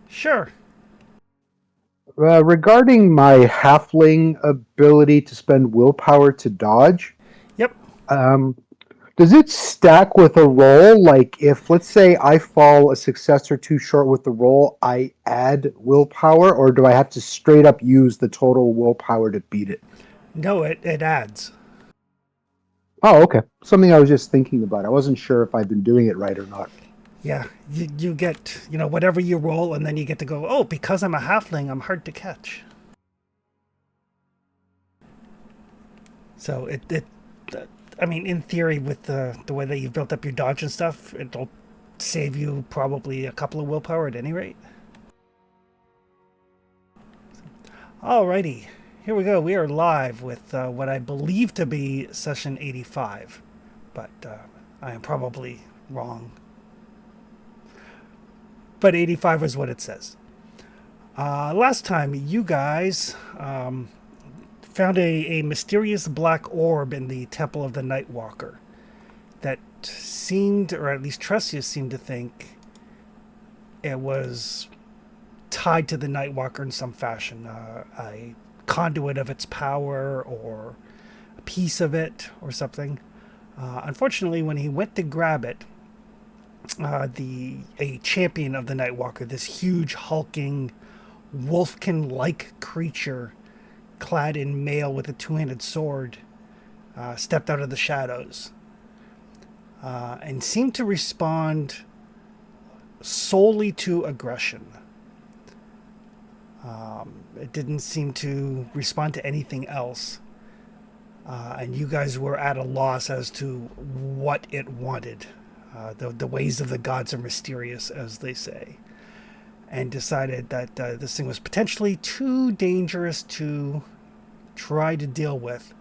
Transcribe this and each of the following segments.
Sure. Regarding my halfling ability to spend willpower to dodge, Yep. um, does it stack with a roll? Like, if, let's say, I fall a success or two short with the roll, I add willpower, or do I have to straight up use the total willpower to beat it? No, it adds. Oh, okay. Something I was just thinking about. I wasn't sure if I'd been doing it right or not. Yeah, you get, whatever you roll, and then you get to go, oh, because I'm a halfling, I'm hard to catch. So I mean, in theory, with the way that you've built up your dodge and stuff, it'll save you probably a couple of willpower at any rate. Alrighty, here we go. We are live with what I believe to be session 85, but I am probably wrong. But 85 is what it says. Last time, you guys found a mysterious black orb in the Temple of the Nightwalker that seemed, or at least Tressius seemed to think, it was tied to the Nightwalker in some fashion, a conduit of its power or a piece of it or something. Unfortunately, when he went to grab it, the a champion of the Nightwalker, this huge hulking wolfkin-like creature clad in mail with a two-handed sword, stepped out of the shadows and seemed to respond solely to aggression. It didn't seem to respond to anything else. And you guys were at a loss as to what it wanted. The ways of the gods are mysterious, as they say, and decided that this thing was potentially too dangerous to try to deal with.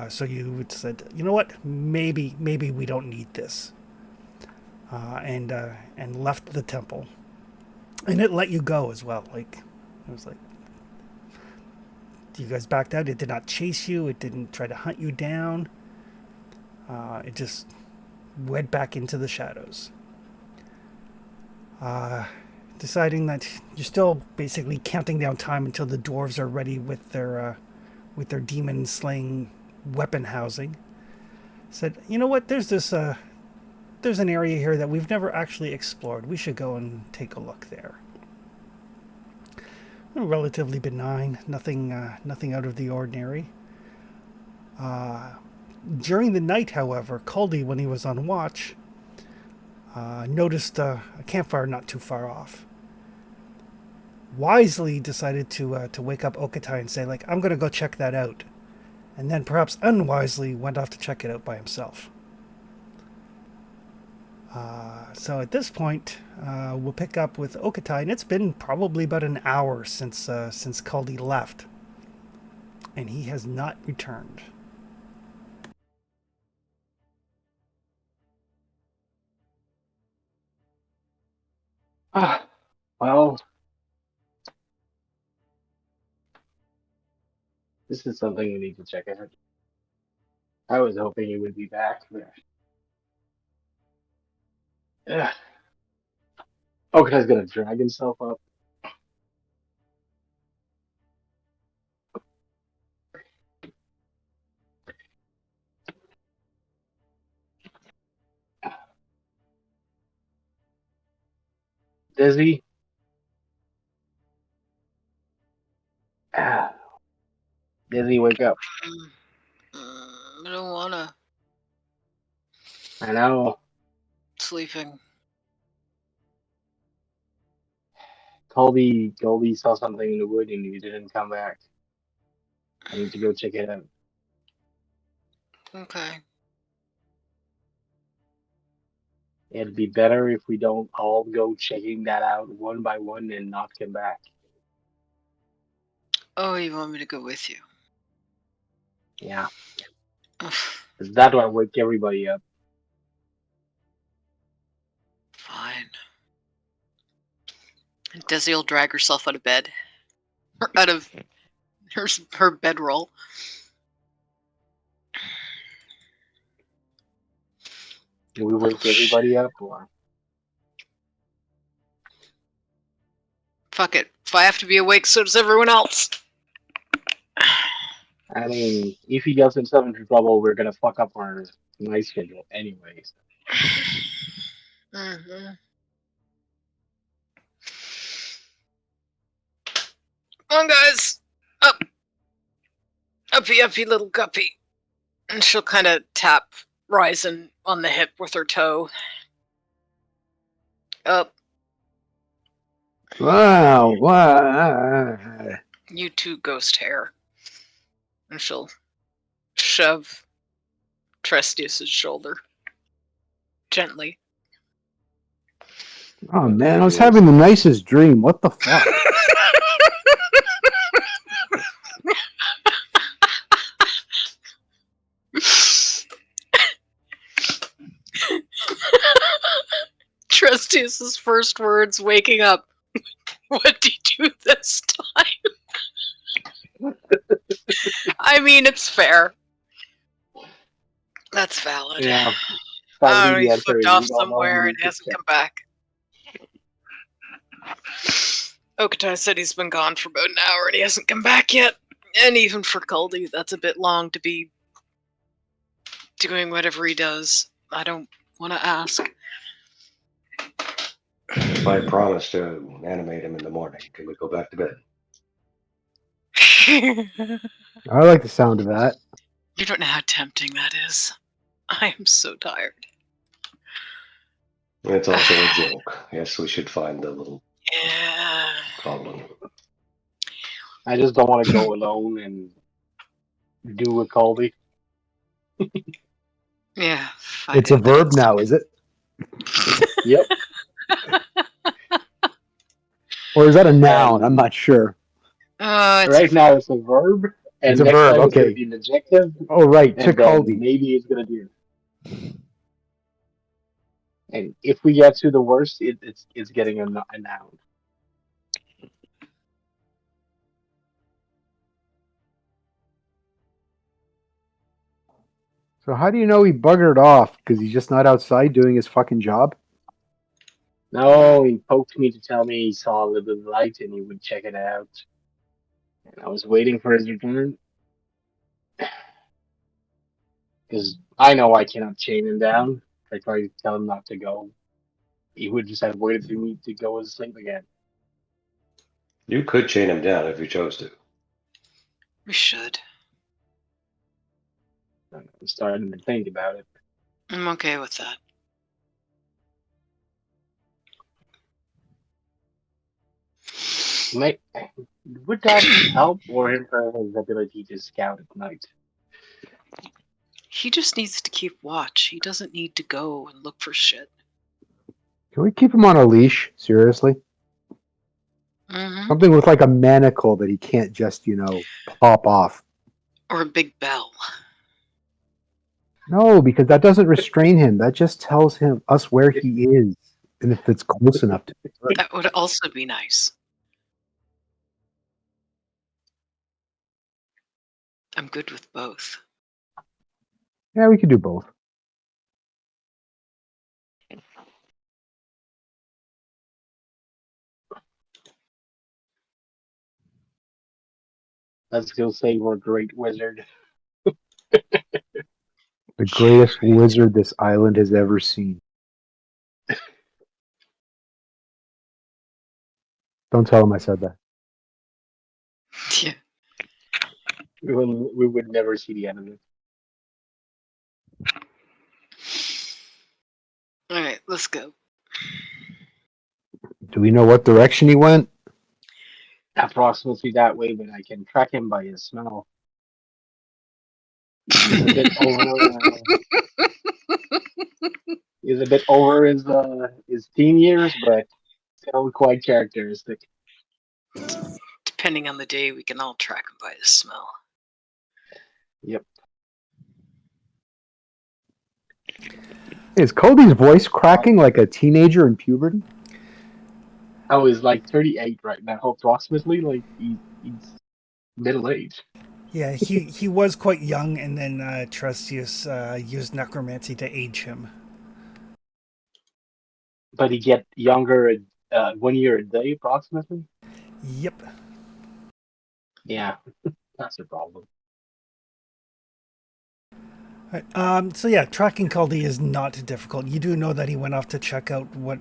So you said, you know what? Maybe we don't need this, and left the temple, and it let you go as well. Like it was like you guys backed out. It did not chase you. It didn't try to hunt you down. It just went back into the shadows. Uh, Deciding that you're still basically counting down time until the dwarves are ready with their demon slaying weapon housing. Said, you know what? There's an area here that we've never actually explored. We should go and take a look there. Relatively benign, nothing out of the ordinary. During the night, however, Caldy, when he was on watch, noticed a campfire not too far off. Wisely decided to wake up Okatai and say, like, I'm gonna go check that out, and then perhaps unwisely went off to check it out by himself. So at this point, we'll pick up with Okatai, and it's been probably about an hour since Caldy left, and he has not returned. Ah, well, this is something we need to check out. I was hoping he would be back. Yeah. Okay, he's gonna drag himself up. Dizzy. Ah, Dizzy, wake up. I don't wanna. I know. Sleeping. Colby saw something in the wood and he didn't come back. I need to go check it out. Okay. It'd be better if we don't all go checking that out one by one and not come back. Oh, you want me to go with you? Yeah, Ugh, 'cause that will wake everybody up. fine. Desi will drag herself out of bed. Or out of her bedroll. Do we Oh, wake shit. everybody up or? Fuck it. If I have to be awake, so does everyone else. I mean, if he gets himself into trouble, we're gonna fuck up our night schedule anyways. Mm-hmm. Come on, guys. Up. Uppy, uppy, little guppy. And she'll kind of tap Ryzen on the hip with her toe. Up. Wow, wow. You too, ghost hair. And she'll shove Trestius's shoulder. Gently. Oh man, I was having the nicest dream. What the fuck? Trestius's first words waking up. What did you do this time? I mean, it's fair. That's valid. Yeah. He flipped off somewhere and hasn't come back. Okatai said he's been gone for about an hour and he hasn't come back yet. And even for Caldy, that's a bit long to be doing whatever he does. I don't want to ask. If I promise to animate him in the morning, can we go back to bed? I like the sound of that. You don't know how tempting that is. I am so tired. It's also a joke. Yes, we should find the little Yeah. problem. I just don't want to go alone and do a Colby. Yeah. It's a verb now, is it? Yep. Or is that a noun? I'm not sure. Right now it's a verb, and It's a next verb, time okay. it's going to be an adjective, Oh, right, and then Chikaldi. maybe it's going to do. And if we get to the worst, it's getting a noun. So how do you know he buggered off? Because he's just not outside doing his fucking job? No, he poked me to tell me he saw a little bit of light and he would check it out. And I was waiting for his return. Because I know I cannot chain him down. If I tried to tell him not to go, he would just have waited for me to go to sleep again. You could chain him down if you chose to. We should. I'm starting to think about it. I'm okay with that. Would that help or hinder his ability to scout at night? He just needs to keep watch. He doesn't need to go and look for shit. Can we keep him on a leash? Seriously? Mm-hmm. Something with like a manacle that he can't just, pop off. Or a big bell. No, because that doesn't restrain him. That just tells us where he is. And if it's close enough to That would also be nice. I'm good with both. Yeah, we could do both. Let's go say we're a great wizard. The greatest wizard this island has ever seen. Don't tell him I said that. Yeah. We would never see the end of it. Alright, let's go. Do we know what direction he went? Approximately that way, but I can track him by his smell. He's a bit over his teen years, but still quite characteristic. Depending on the day, we can all track him by his smell. Yep. Is Cody's voice cracking like a teenager in puberty? Oh, he's like 38 right now, approximately. Like he's middle aged. Yeah, he was quite young, and then Trustius used necromancy to age him. But he get younger 1 year a day approximately. Yep. Yeah, that's a problem. Right. So yeah, tracking Caldi is not difficult. You do know that he went off to check out what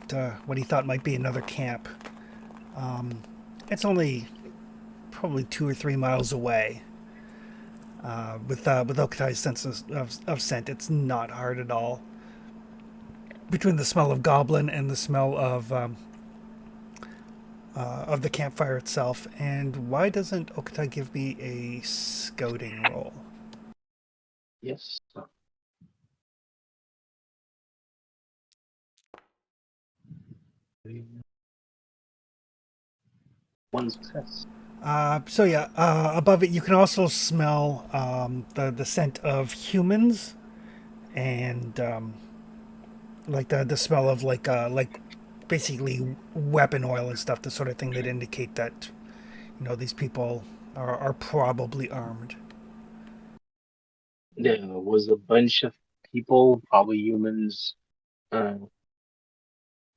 he thought might be another camp. It's only probably 2 or 3 miles away. With Okatai's sense of scent, it's not hard at all. Between the smell of goblin and the smell of the campfire itself, and why doesn't Okatai give me a scouting roll? Yes. One success. So yeah, above it you can also smell the scent of humans and like the smell of like basically weapon oil and stuff, the sort of thing that indicate that these people are probably armed. There was a bunch of people, probably humans, uh,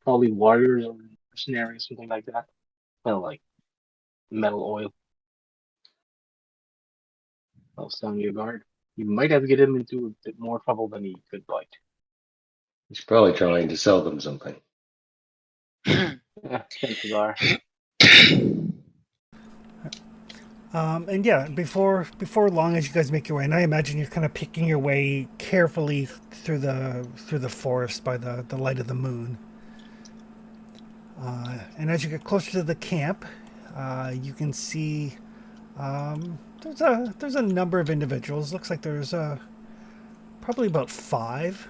probably warriors or mercenaries, something like that. Well, like metal oil. I'll sound your guard. You might have to get him into a bit more trouble than he could like. He's probably trying to sell them something. Chances are. And yeah, before long, as you guys make your way, and I imagine you're kind of picking your way carefully through the forest by the light of the moon. And as you get closer to the camp, you can see there's a number of individuals. Looks like there's probably about 5.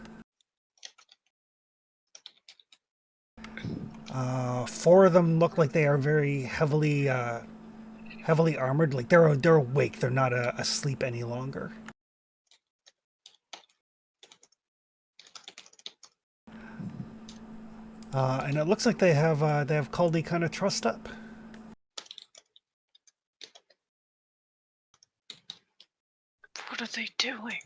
4 of them look like they are very heavily armored. Like they're awake. They're not asleep any longer. And it looks like they have Caldi kind of trussed up. What are they doing?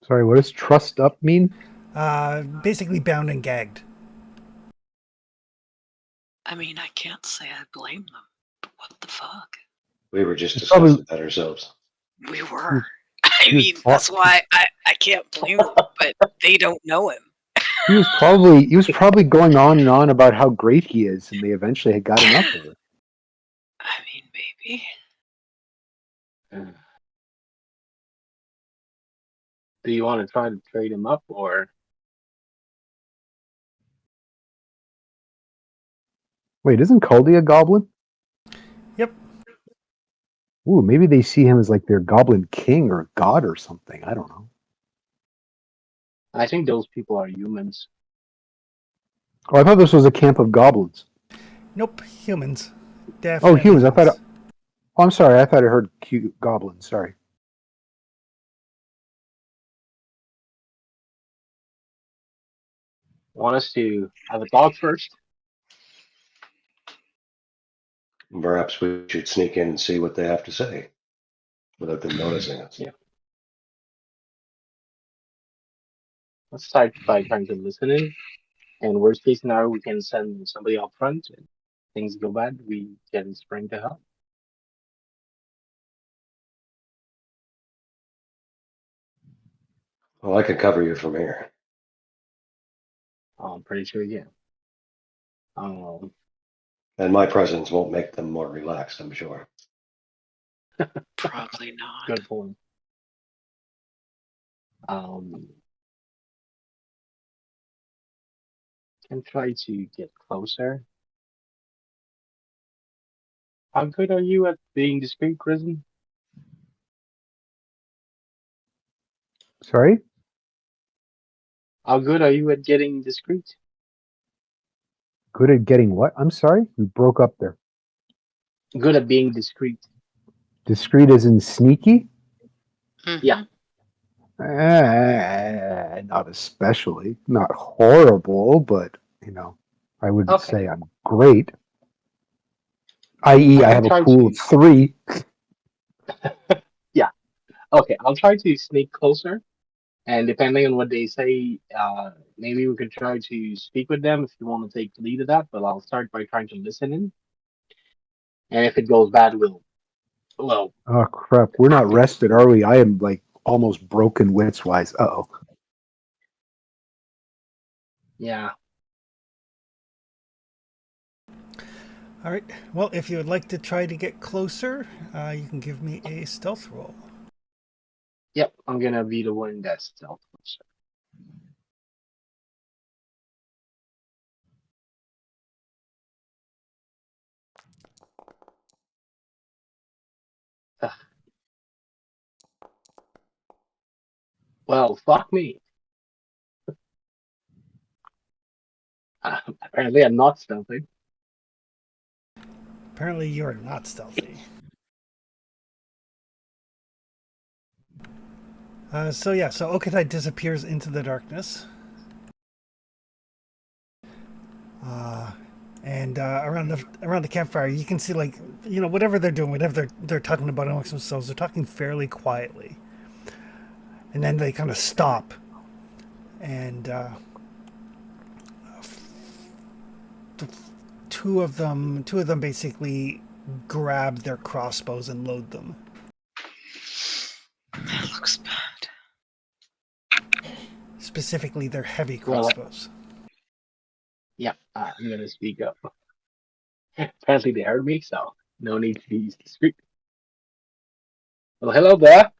Sorry, what does trussed up mean? Basically bound and gagged. I mean, I can't say I blame them, but what the fuck? We were just It's probably- discussing that ourselves. We were. I he was mean, pro- that's why I can't blame them, but they don't know him. He was probably going on and on about how great he is, and they eventually had got enough of it. I mean, maybe. Do you want to try to trade him up or? Wait, isn't Caldi a goblin? Yep. Ooh, maybe they see him as like their goblin king or god or something. I don't know. I think those people are humans. Oh, I thought this was a camp of goblins. Nope. Humans. Oh, Definitely humans. I thought. Oh, I'm sorry. I thought I heard cute goblins. Sorry. Want us to have a talk first? Perhaps we should sneak in and see what they have to say without them noticing us. Yeah. Let's start by trying to listen in. And worst case scenario, we can send somebody up front. And things go bad, we can spring to help. Well, I can cover you from here. I'm pretty sure, yeah. And my presence won't make them more relaxed, I'm sure. Probably not. Good point. Can try to get closer. How good are you at being discreet, Risen? Sorry. How good are you at getting discreet? Good at getting what? I'm sorry. We broke up there. Good at being discreet. Discreet as in sneaky? Yeah. Not especially. Not horrible, but I wouldn't Okay. say I'm great. I.e., I have a try pool of to- 3. Yeah. Okay, I'll try to sneak closer And depending on what they say, maybe we could try to speak with them if you want to take the lead of that. But I'll start by trying to listen in. And if it goes bad, well, Oh crap, we're not rested, are we? I am like almost broken wits wise. Uh oh. yeah. All right. Well, if you would like to try to get closer, you can give me a stealth roll. Yep, I'm gonna be the one that's stealth. Ugh. Well, fuck me. Apparently, I'm not stealthy. Apparently, you are not stealthy. So Okatai disappears into the darkness. And around the campfire, you can see whatever they're doing, whatever they're talking about amongst themselves, they're talking fairly quietly. And then they kind of stop, and two of them basically grab their crossbows and load them. That looks bad. Specifically, their heavy Well, crossbows. Yeah, I'm gonna speak up. Apparently, they heard me, so no need to be discreet. Well, hello there.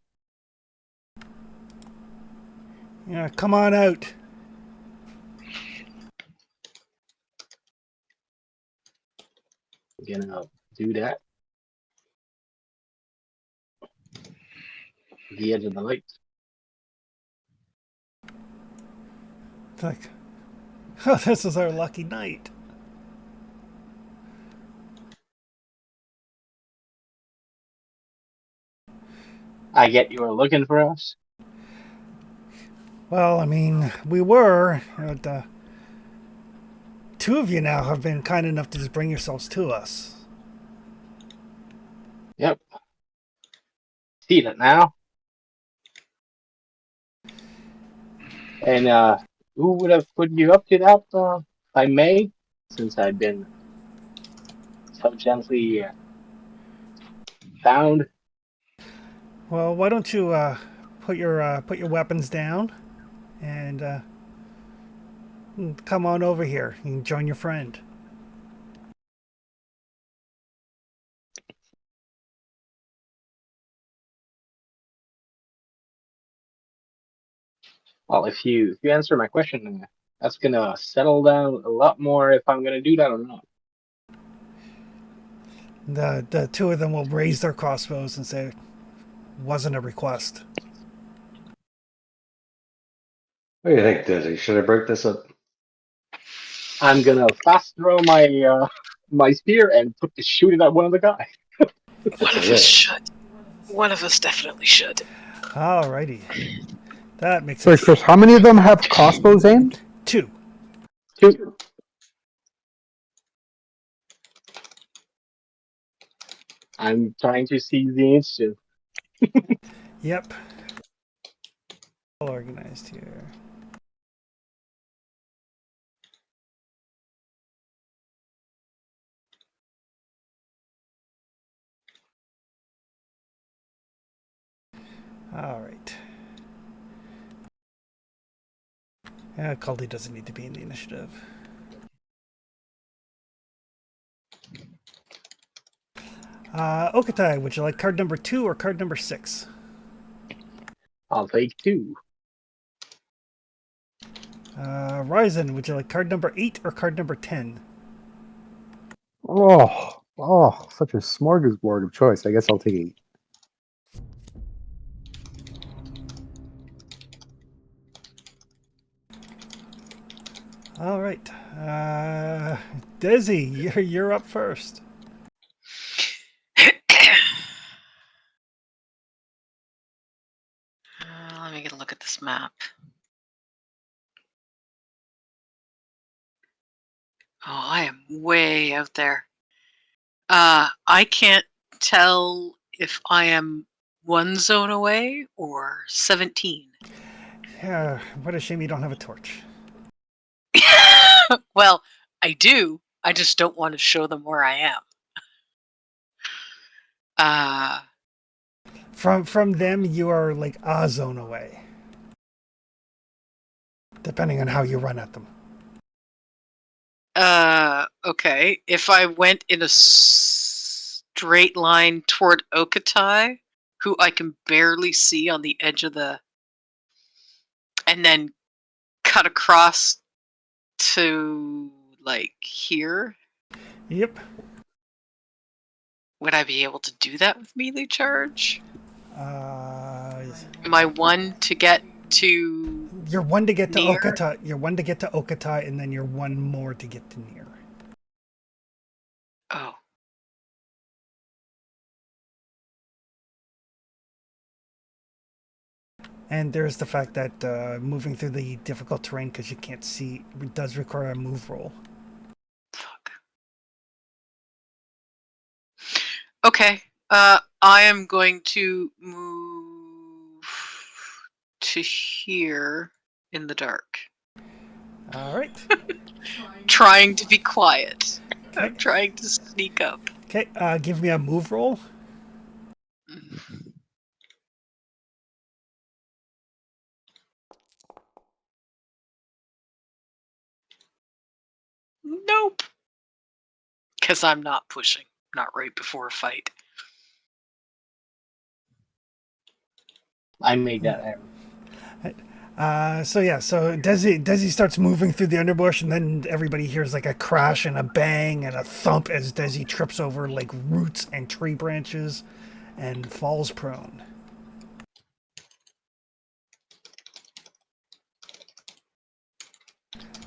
Yeah, come on out. I'm gonna do that. The edge of the light. It's like, oh, this is our lucky night. I get you were looking for us. Well, I mean, we were. Two of you now have been kind enough to just bring yourselves to us. Yep. See that now. And who would have put you up to that? If I may, since I've been so gently found. Well, why don't you put your weapons down and come on over here and join your friend. Well, if you answer my question, that's gonna settle down a lot more if I'm gonna do that or not. The two of them will raise their crossbows and say, "Wasn't a request." What do you think, Dizzy? Should I break this up? I'm gonna fast throw my spear and shoot it at one of the guys. One of us should. One of us definitely should. Alrighty, that makes Sorry, sense. Chris, how many of them have crossbows aimed? Two. Two. I'm trying to seize the initiative. Yep. All organized here. All right. Caldy doesn't need to be in the initiative. Okatai, would you like card number 2 or card number 6? I'll take 2. Ryzen, would you like card number 8 or card number 10? Oh, such a smorgasbord of choice. I guess I'll take 8. All right. Desi, you're up first. Let me get a look at this map. Oh, I am way out there. I can't tell if I am 1 zone away or 17. Yeah, what a shame you don't have a torch. Well, I do. I just don't want to show them where I am. From them, you are like a zone away, depending on how you run at them. Okay. If I went in a straight line toward Okatai, who I can barely see on the edge of the, and then cut across to like here, Yep. would I be able to do that with melee charge? Uh, Am I one to get to you're one to get to Near? Okatai. You're one to get to Okatai, and then you're one more to get to near. Oh. And there's the fact that moving through the difficult terrain because you can't see it does require a move roll. Fuck. Okay. I am going to move to here in the dark. All right. Trying to be quiet. Okay. I'm trying to sneak up. Okay. Give me a move roll. Nope. Because I'm not pushing. Not right before a fight. I made that error. So Desi starts moving through the underbush, and then everybody hears like a crash and a bang and a thump as Desi trips over like roots and tree branches and falls prone.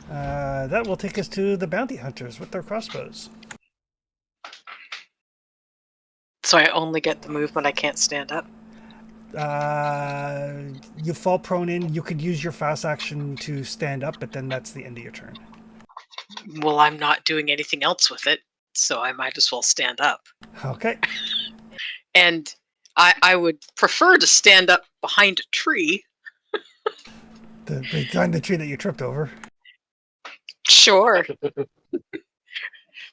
That will take us to the bounty hunters with their crossbows. So I only get the move when I can't stand up. You fall prone in. You could use your fast action to stand up, but then that's the end of your turn. Well, I'm not doing anything else with it, so I might as well stand up. Okay. And I would prefer to stand up behind a tree. Behind the tree that you tripped over. Sure.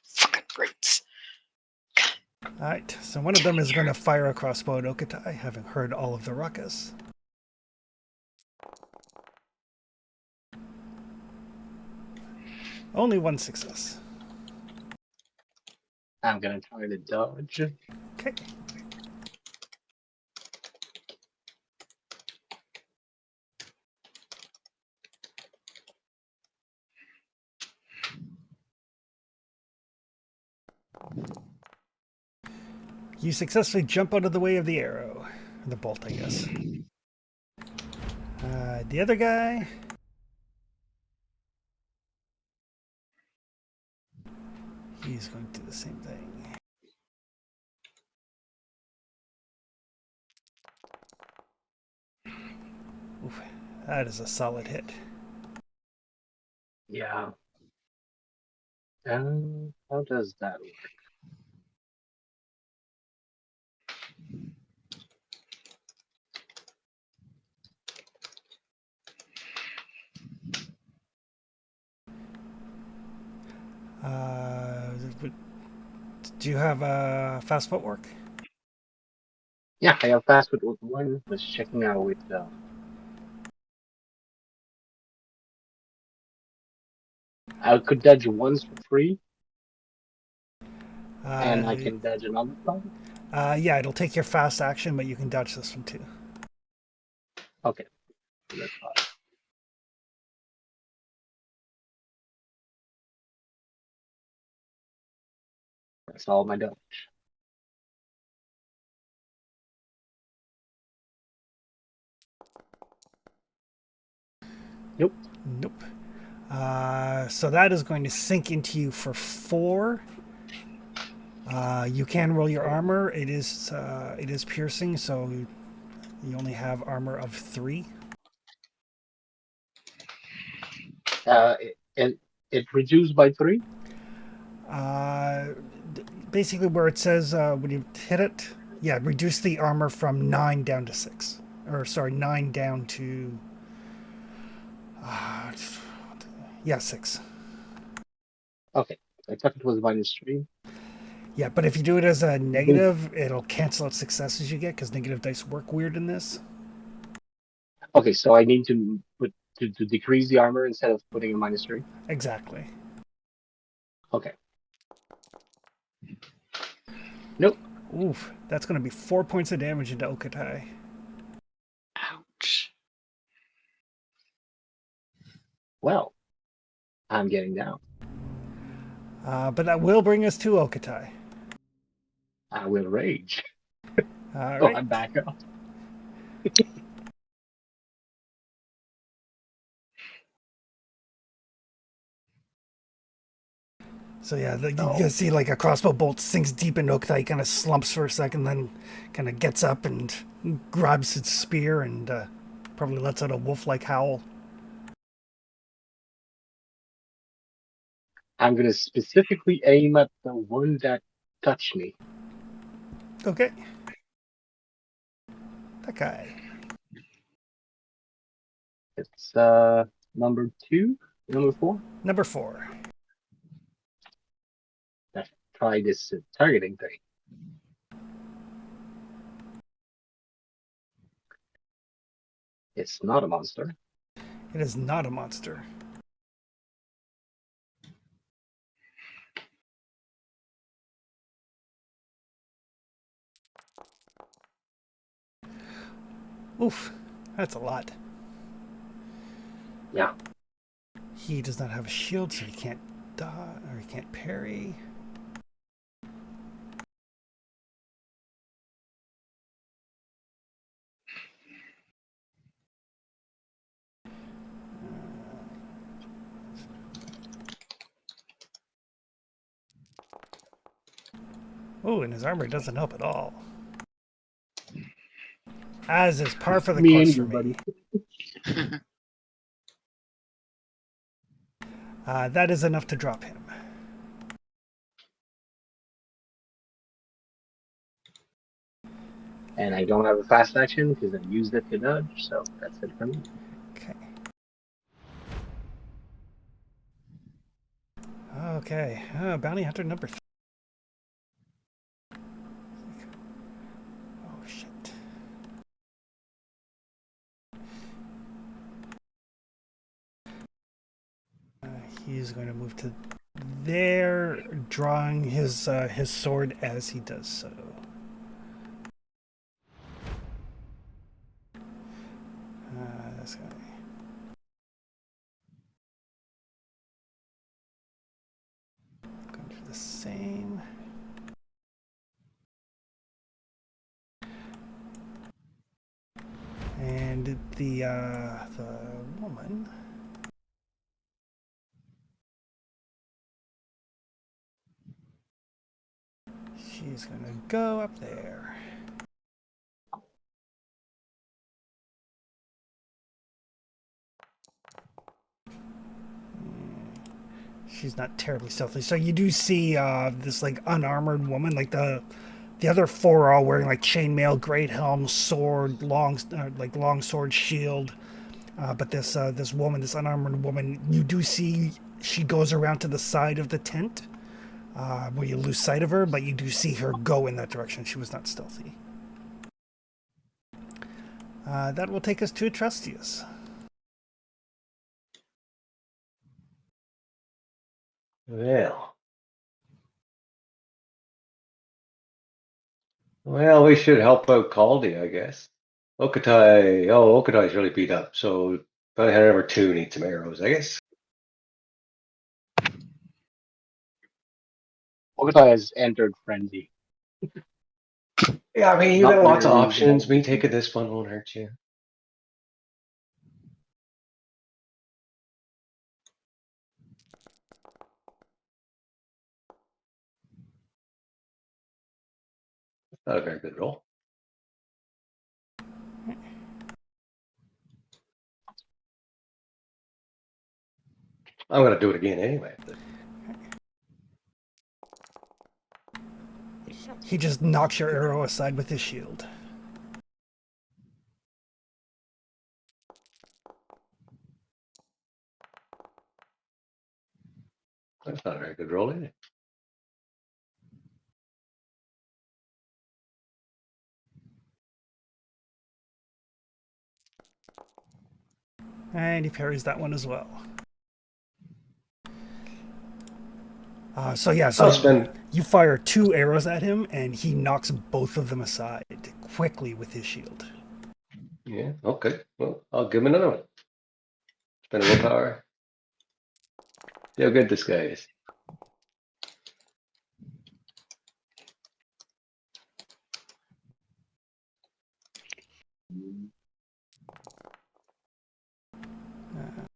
Fucking roots. All right. So one of them is going to fire a crossbow at Okatai, having heard all of the ruckus. Only one success. I'm gonna try to dodge. Okay. You successfully jump out of the way of the arrow. The bolt, I guess. The other guy. He's going to do the same thing. Oof, that is a solid hit. Yeah. How does that work? Do you have fast footwork? Yeah, I have fast foot with one. Was checking out with I could dodge once for free, and I can dodge another time. Yeah, it'll take your fast action, but you can dodge this one too. Okay, that's fine. That's all my dodge. Nope. Nope. So that is going to sink into you for 4. You can roll your armor. It is piercing, so you only have armor of 3. It reduced by 3. Basically, where it says when you hit it, yeah, reduce the armor from 9 down to 6, or sorry, 9 down to Yeah, 6. Okay, I thought it was -3. Yeah, but if you do it as a Good. negative, it'll cancel out successes you get because negative dice work weird in this. Okay, so I need to put to decrease the armor instead of putting a -3. Exactly. Okay. Nope. Oof, that's going to be 4 points of damage into Okatai. Ouch. Well, I'm getting down. But that will bring us to Okatai. I will rage. All So right. I'm back up. So yeah, you Oh. can see like a crossbow bolt sinks deep into Okatai. He kind of slumps for a second, then kind of gets up and grabs his spear and probably lets out a wolf-like howl. I'm gonna specifically aim at the one that touched me. Okay. That guy. It's number 2, number 4. Number 4. Let's try this targeting thing. It's not a monster. It is not a monster. Oof, that's a lot. Yeah. He does not have a shield, so he can't dodge or he can't parry. Oh, and his armor doesn't help at all. As is par for the Me course and for you, me. buddy. That is enough to drop him. And I don't have a fast action because I used it to dodge, so that's it for me. Okay. Okay. Bounty hunter number 3. Oh, shit. He's going to move to there, drawing his sword as he does so. This guy. Going to do the same. And the woman. She's gonna go up there. She's not terribly stealthy. So you do see this like unarmored woman, like the other 4 are all wearing like chainmail, great helm, sword, long long sword, shield. But this woman, this unarmored woman, you do see she goes around to the side of the tent where you lose sight of her, but you do see her go in that direction. She was not stealthy. That will take us to Atrustius. Well. Well, we should help out Caldy, I guess. Okatai's really beat up, so Bounty Hunter number 2 needs some arrows, I guess. Ogata has entered frenzy. Yeah, I mean, you Not got lots of literally, options. Me taking this one won't hurt you. Not a very good roll. I'm gonna do it again anyway. But He just knocks your arrow aside with his shield. That's not a very good roll, is it? And he parries that one as well. So yeah, so I'll spend. you fire 2 arrows at him, and he knocks both of them aside quickly with his shield. Yeah, okay. Well, I'll give him another one. Spend a willpower. See how good this guy is.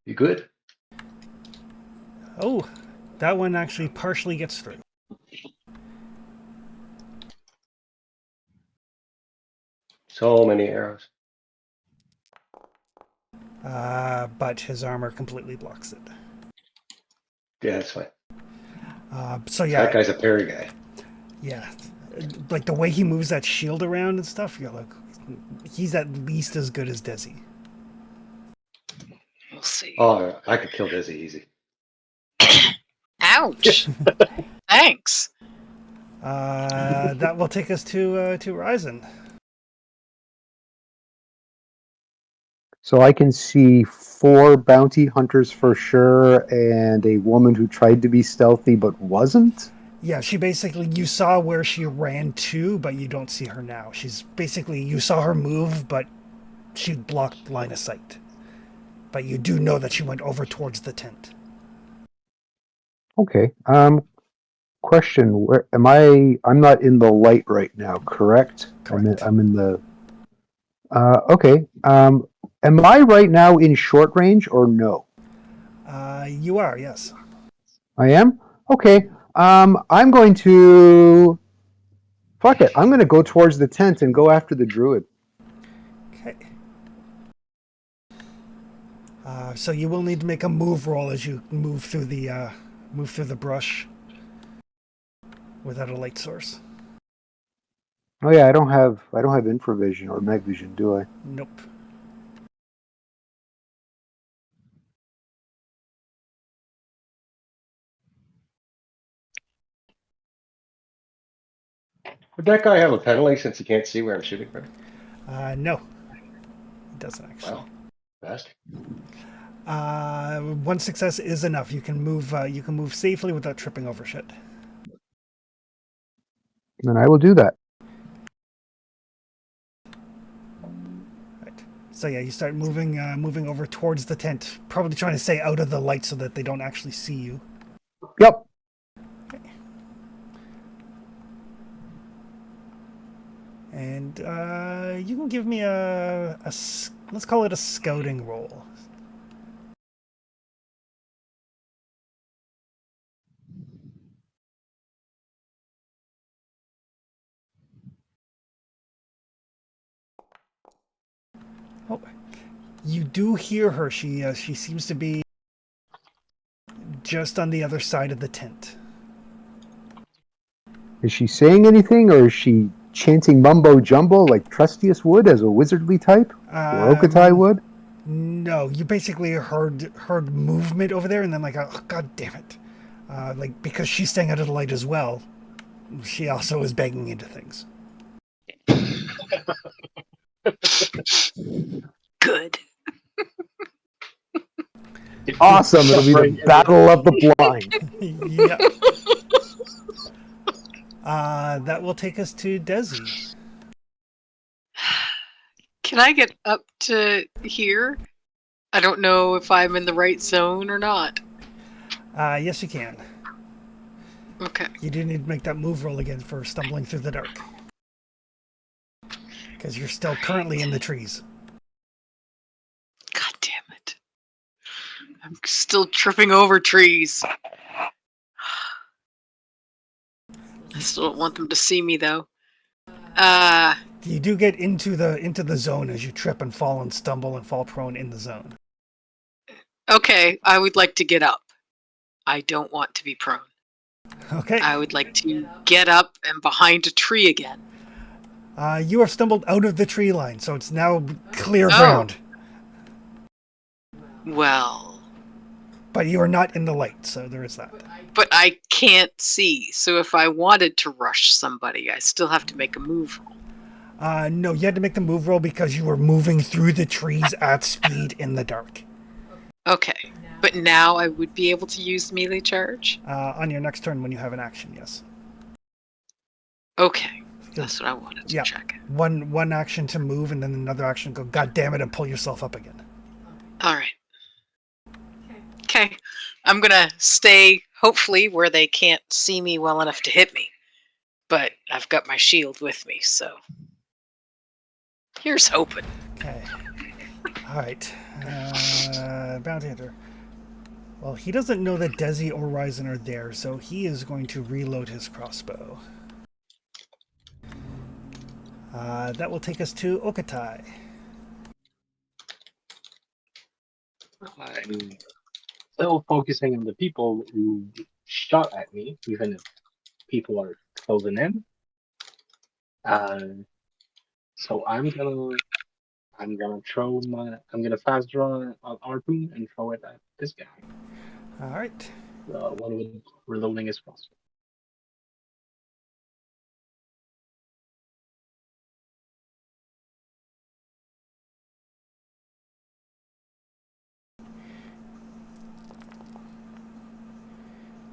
You good? Oh, that one actually partially gets through. So many arrows. But his armor completely blocks it. Yeah, that's fine. So That yeah, guy's a parry guy. yeah, like the way he moves that shield around and stuff, you're like, he's at least as good as Desi. We'll see. Oh, I could kill Dizzy easy. Ouch! Thanks. That will take us to Ryzen. So I can see 4 bounty hunters for sure, and a woman who tried to be stealthy but wasn't. Yeah, she basically, you saw where she ran to, but you don't see her now. She's basically, you saw her move, but she blocked line of sight. But you do know that she went over towards the tent. Okay. Question: Where am I? I'm not in the light right now, correct? Correct. I'm in the. Okay. Am I right now in short range or no? You are, yes. I am. Okay. I'm going to. Fuck it. I'm going to go towards the tent and go after the druid. Okay. So you will need to make a move roll as you move through the brush without a light source. Oh yeah, I don't have infravision or mag vision, do I? Nope. Would that guy have a penalty since he can't see where I'm shooting from? No, it doesn't actually. Wow. Fast. 1 success is enough. You can move. You can move safely without tripping over shit. Then I will do that. Right. So yeah, you start moving over towards the tent, probably trying to stay out of the light so that they don't actually see you. Yep. And you can give me let's call it a scouting roll. Oh, you do hear her. She seems to be just on the other side of the tent. Is she saying anything, or is she chanting mumbo jumbo like Trustius would as a wizardly type, or Okatai would? No, you basically heard movement over there, and then like, oh god damn it, like because she's staying out of the light as well. She also is banging into things. Good. Awesome! It'll be the battle of the blind. Yeah. That will take us to Desi. Can I get up to here? I don't know if I'm in the right zone or not. Yes, you can. Okay. You do need to make that move roll again for stumbling through the dark. Because you're still currently in the trees. God damn it. I'm still tripping over trees. I still don't want them to see me though. You do get into the zone as you trip and fall and stumble and fall prone in the zone. Okay, I would like to get up. I don't want to be prone. Okay. I would like to get up and behind a tree again. You have stumbled out of the tree line, so it's now clear ground. Well, but you are not in the light, so there is that. But I can't see, so if I wanted to rush somebody, I still have to make a move roll. No, you had to make the move roll because you were moving through the trees at speed in the dark. Okay, but now I would be able to use melee charge? On your next turn when you have an action, yes. Okay, that's what I wanted to Yeah. check. One action to move and then another action to go, God damn it, and pull yourself up again. Alright. Okay, I'm gonna stay, hopefully, where they can't see me well enough to hit me. But I've got my shield with me, so... Here's hoping. Okay. Alright. Bounty Hunter. Well, he doesn't know that Desi or Ryzen are there, so he is going to reload his crossbow. That will take us to Okatai. I'm still focusing on the people who shot at me, even if people are closing in. So I'm gonna fast draw an harpoon and throw it at this guy. Alright. The one with reloading his crossbow.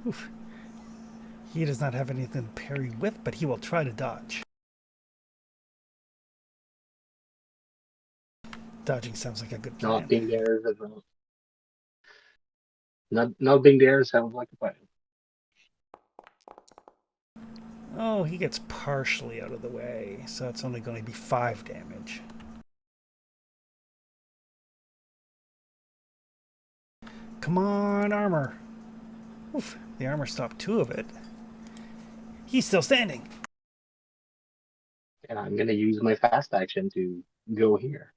Oof. He does not have anything to parry with, but he will try to dodge. Dodging sounds like a good plan. Not being there is not being there sounds like a plan. Oh, he gets partially out of the way, so it's only going to be 5 damage. Come on, armor. Oof, the armor stopped 2 of it. He's still standing. And I'm gonna use my fast action to go here.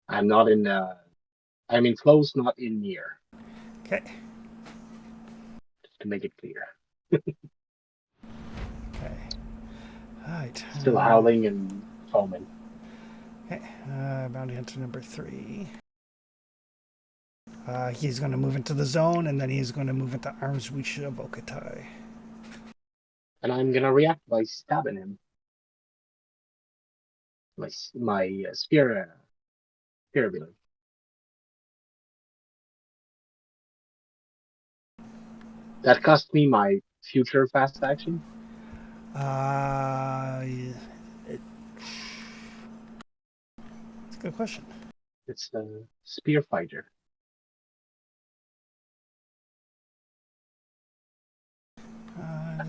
I'm not in I'm in close, not in near. Okay. Just to make it clear. Okay. Alright. Still howling and foaming. Okay. Bounty Hunter number 3. He's going to move into the zone, and then he's going to move into arm's reach of Okatai. And I'm gonna react by stabbing him. My spear ability. That cost me my future fast action. It's a good question. It's the spear fighter.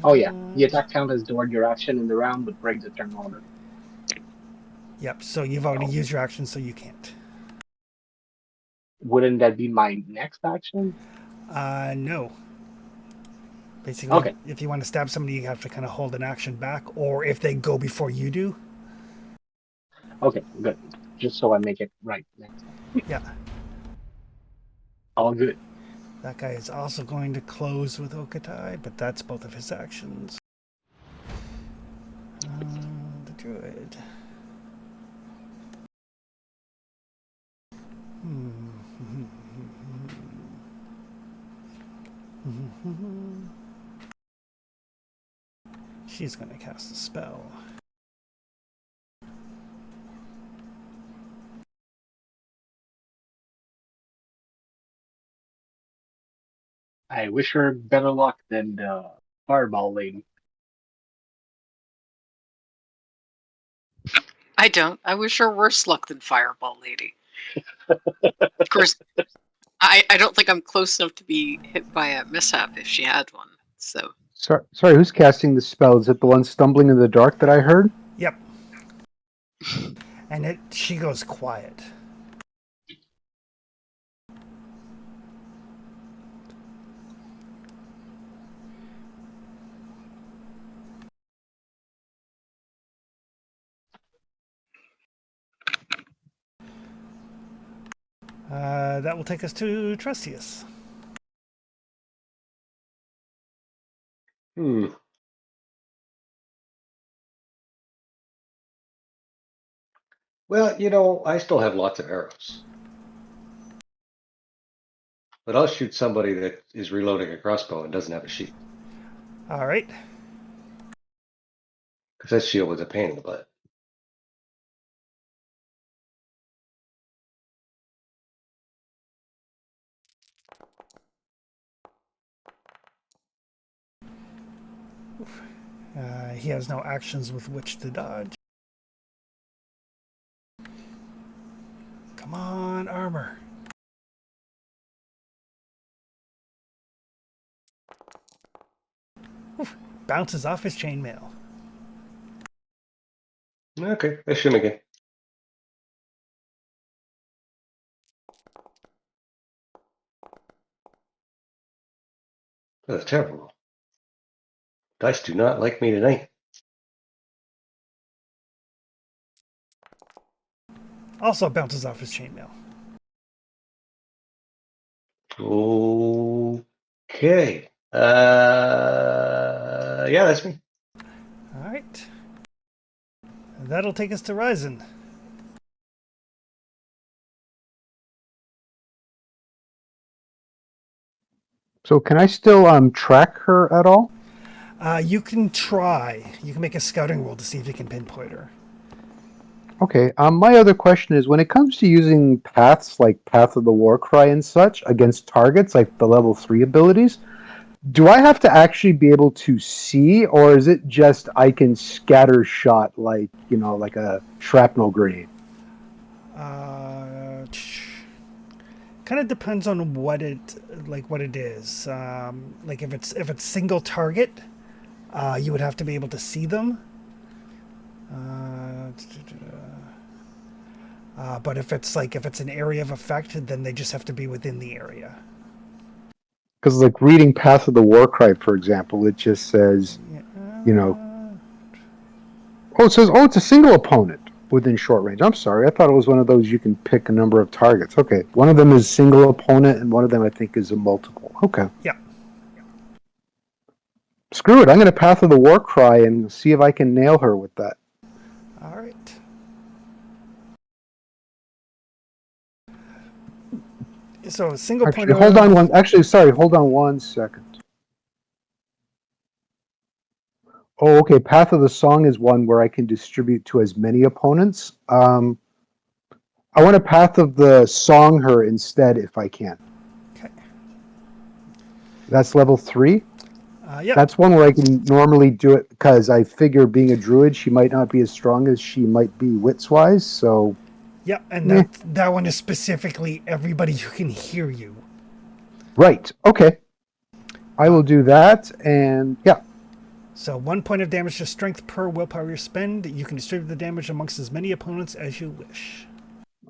Oh yeah, the attack count as toward your action in the round, but breaks the turn order. Yep, so you've already used your action, so you can't. Wouldn't that be my next action? No. Basically, Okay. if you want to stab somebody, you have to kind of hold an action back, or if they go before you do. Okay, good. Just so I make it right next time. Yeah. All good. That guy is also going to close with Okatai, but that's both of his actions. The druid. She's going to cast a spell. I wish her better luck than the fireball lady. I don't. I wish her worse luck than Fireball Lady. Of course, I don't think I'm close enough to be hit by a mishap if she had one. So Sorry, who's casting the spell? Is it the one stumbling in the dark that I heard? Yep. And she goes quiet. That will take us to Trustius. Well, you know, I still have lots of arrows. but I'll shoot somebody that is reloading a crossbow and doesn't have a sheath. All right. Because that shield was a pain in the butt. He has no actions with which to dodge. Come on, armor. Oof, bounces off his chainmail. Okay, let's shoot him again. That's terrible. Dice do not like me tonight. Also bounces off his chainmail. Okay. Yeah, that's me. All right. That'll take us to Ryzen. So can I still track her at all? You can try. You can make a scouting roll to see if you can pinpoint her. Okay. My other question is, when it comes to using paths like Path of the Warcry and such against targets like the level 3 abilities, do I have to actually be able to see, or is it just I can scatter shot like, like a shrapnel grenade? Kind of depends on what it is. Like if it's single target, you would have to be able to see them. But if it's an area of effect, then they just have to be within the area. Because like reading Path of the Warcry, for example, it just says, it says, it's a single opponent within short range. I'm sorry, I thought it was one of those you can pick a number of targets. Okay, one of them is single opponent, and one of them I think is a multiple. Okay. Yeah. Screw it, I'm going to Path of the Warcry and see if I can nail her with that. All right. So single Actually, point. hold on one second. Oh, okay. Path of the Song is one where I can distribute to as many opponents. I want a Path of the Song her instead if I can. Okay. That's level 3. Yeah. That's one where I can normally do it because I figure being a druid, she might not be as strong as she might be wits-wise. So. Yeah, and Meh. that one is specifically everybody who can hear you. Right. Okay. I will do that, and yeah. So 1 point of damage to strength per willpower you spend. You can distribute the damage amongst as many opponents as you wish.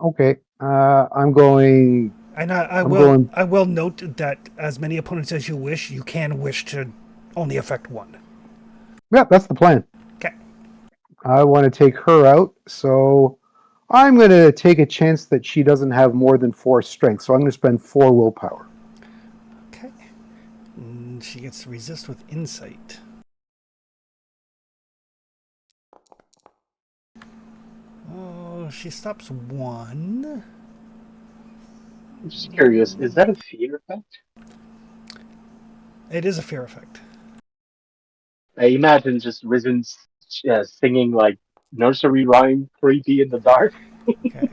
Okay. I'm going. And I will note that as many opponents as you wish, you can wish to only affect one. Yeah, that's the plan. Okay. I want to take her out, so I'm going to take a chance that she doesn't have more than 4 strength. So I'm going to spend 4 willpower. Okay. And she gets to resist with insight. Oh, she stops 1. I'm just curious, is that a fear effect? It is a fear effect. I imagine just Risen singing like nursery rhyme, creepy in the dark. Okay.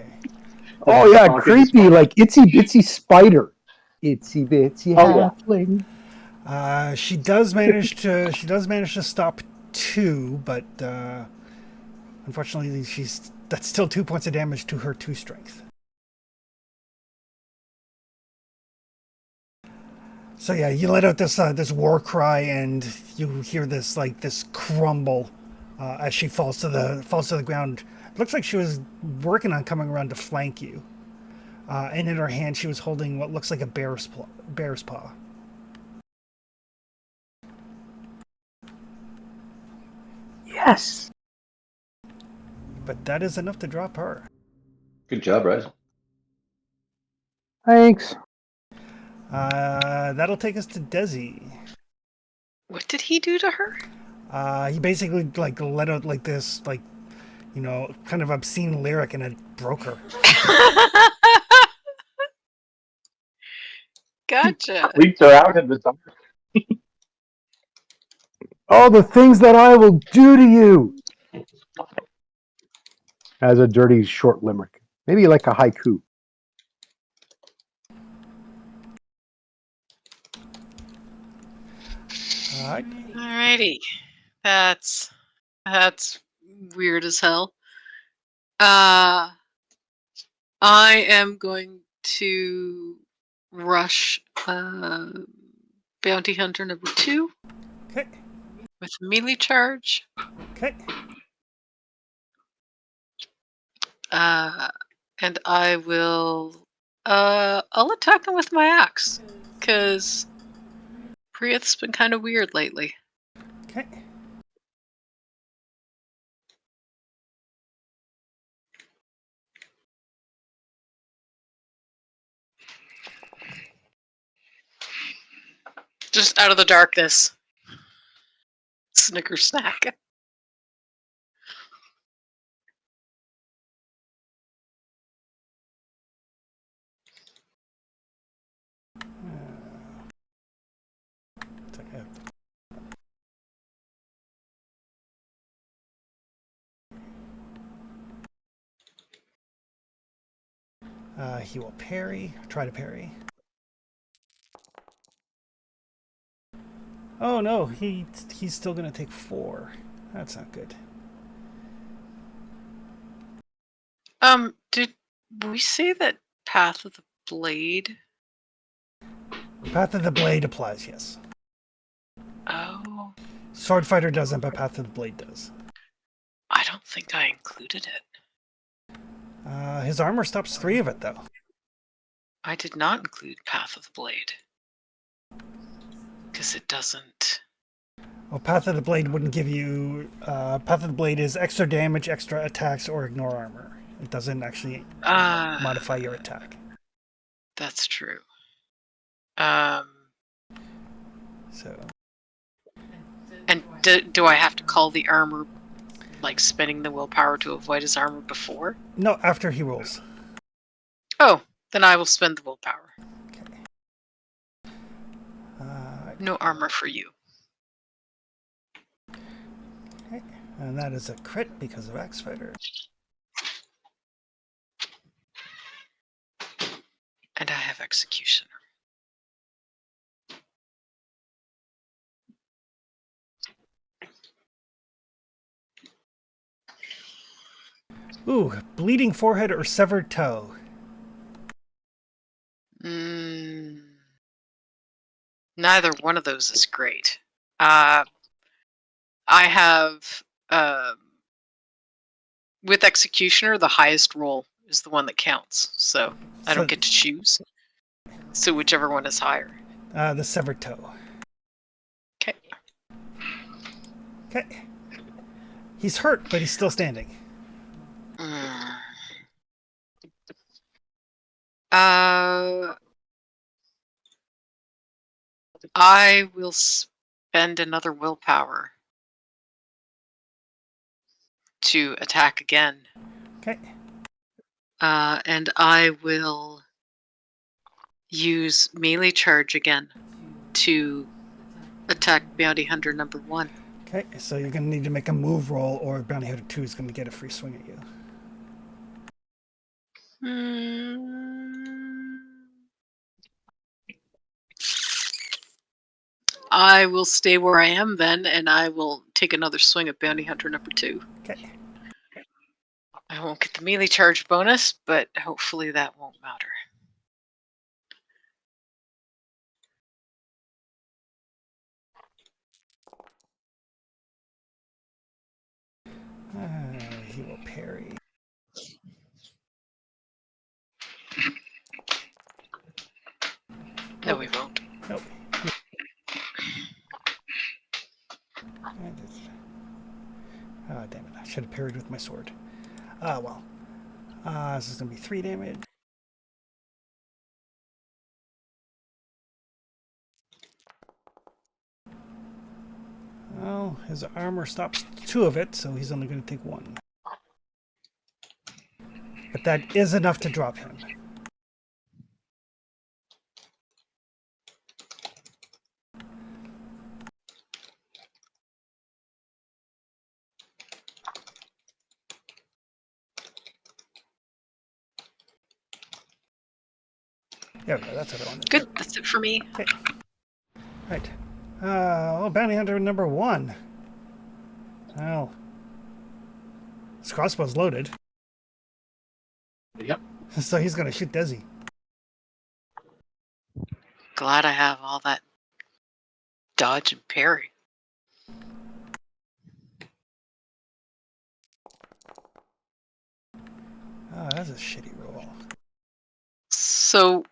Oh yeah, creepy, like itsy bitsy spider. Itsy bitsy halfling. She does manage to stop 2, but unfortunately that's still 2 points of damage to her 2 strength. So yeah, you let out this war cry, and you hear this crumble as she falls to the ground. It looks like she was working on coming around to flank you, and in her hand she was holding what looks like a bear's paw. Yes. But that is enough to drop her. Good job, Rise. Thanks. That'll take us to Desi. What did he do to her? He basically let out this kind of obscene lyric, and it broke her. Gotcha. Leaped her out in the dark. Oh, the things that I will do to you. As a dirty short limerick. Maybe like a haiku. All right. Alrighty. That's weird as hell. I am going to rush bounty hunter number 2 Okay. with melee charge. Okay. And I will I'll attack him with my axe, because Priyeth's been kind of weird lately. Okay. Just out of the darkness. Snicker snack. It's okay. He will parry. Try to parry. Oh no, he's still gonna take 4. That's not good. Did we say that Path of the Blade? Path of the Blade applies, yes. Oh, Sword Fighter doesn't, but Path of the Blade does. I don't think I included it. His armor stops 3 of it, though. I did not include Path of the Blade. Because it doesn't. Well, Path of the Blade wouldn't give you... Path of the Blade is extra damage, extra attacks, or ignore armor. It doesn't actually modify your attack. That's true. So... And do I have to call the armor, like spending the willpower to avoid his armor before? No, after he rolls. Oh, then I will spend the willpower. Okay. No armor for you. Okay. And that is a crit because of Axe Fighter. And I have Executioner. Ooh, bleeding forehead or severed toe. Neither one of those is great. I have with Executioner, the highest roll is the one that counts. So I don't get to choose. So whichever one is higher. The severed toe. Okay. Okay. He's hurt, but he's still standing. I will spend another willpower to attack again. Okay. And I will use melee charge again to attack Bounty Hunter number 1. Okay, so you're going to need to make a move roll, or Bounty Hunter 2 is going to get a free swing at you. I will stay where I am then, and I will take another swing at Bounty Hunter number 2. Okay. I won't get the melee charge bonus, but hopefully that won't matter. He will parry. No, we won't. Nope. Oh, damn it. I should have parried with my sword. Well. This is going to be 3 damage. Well, his armor stops 2 of it, so he's only going to take 1. But that is enough to drop him. There we go. That's what I wanted. Good. That's it for me. Okay. Right. Oh, bounty hunter number 1. Well, his crossbow's loaded, Yep. so he's gonna shoot Desi. Glad I have all that dodge and parry. Oh, that's a shitty roll. So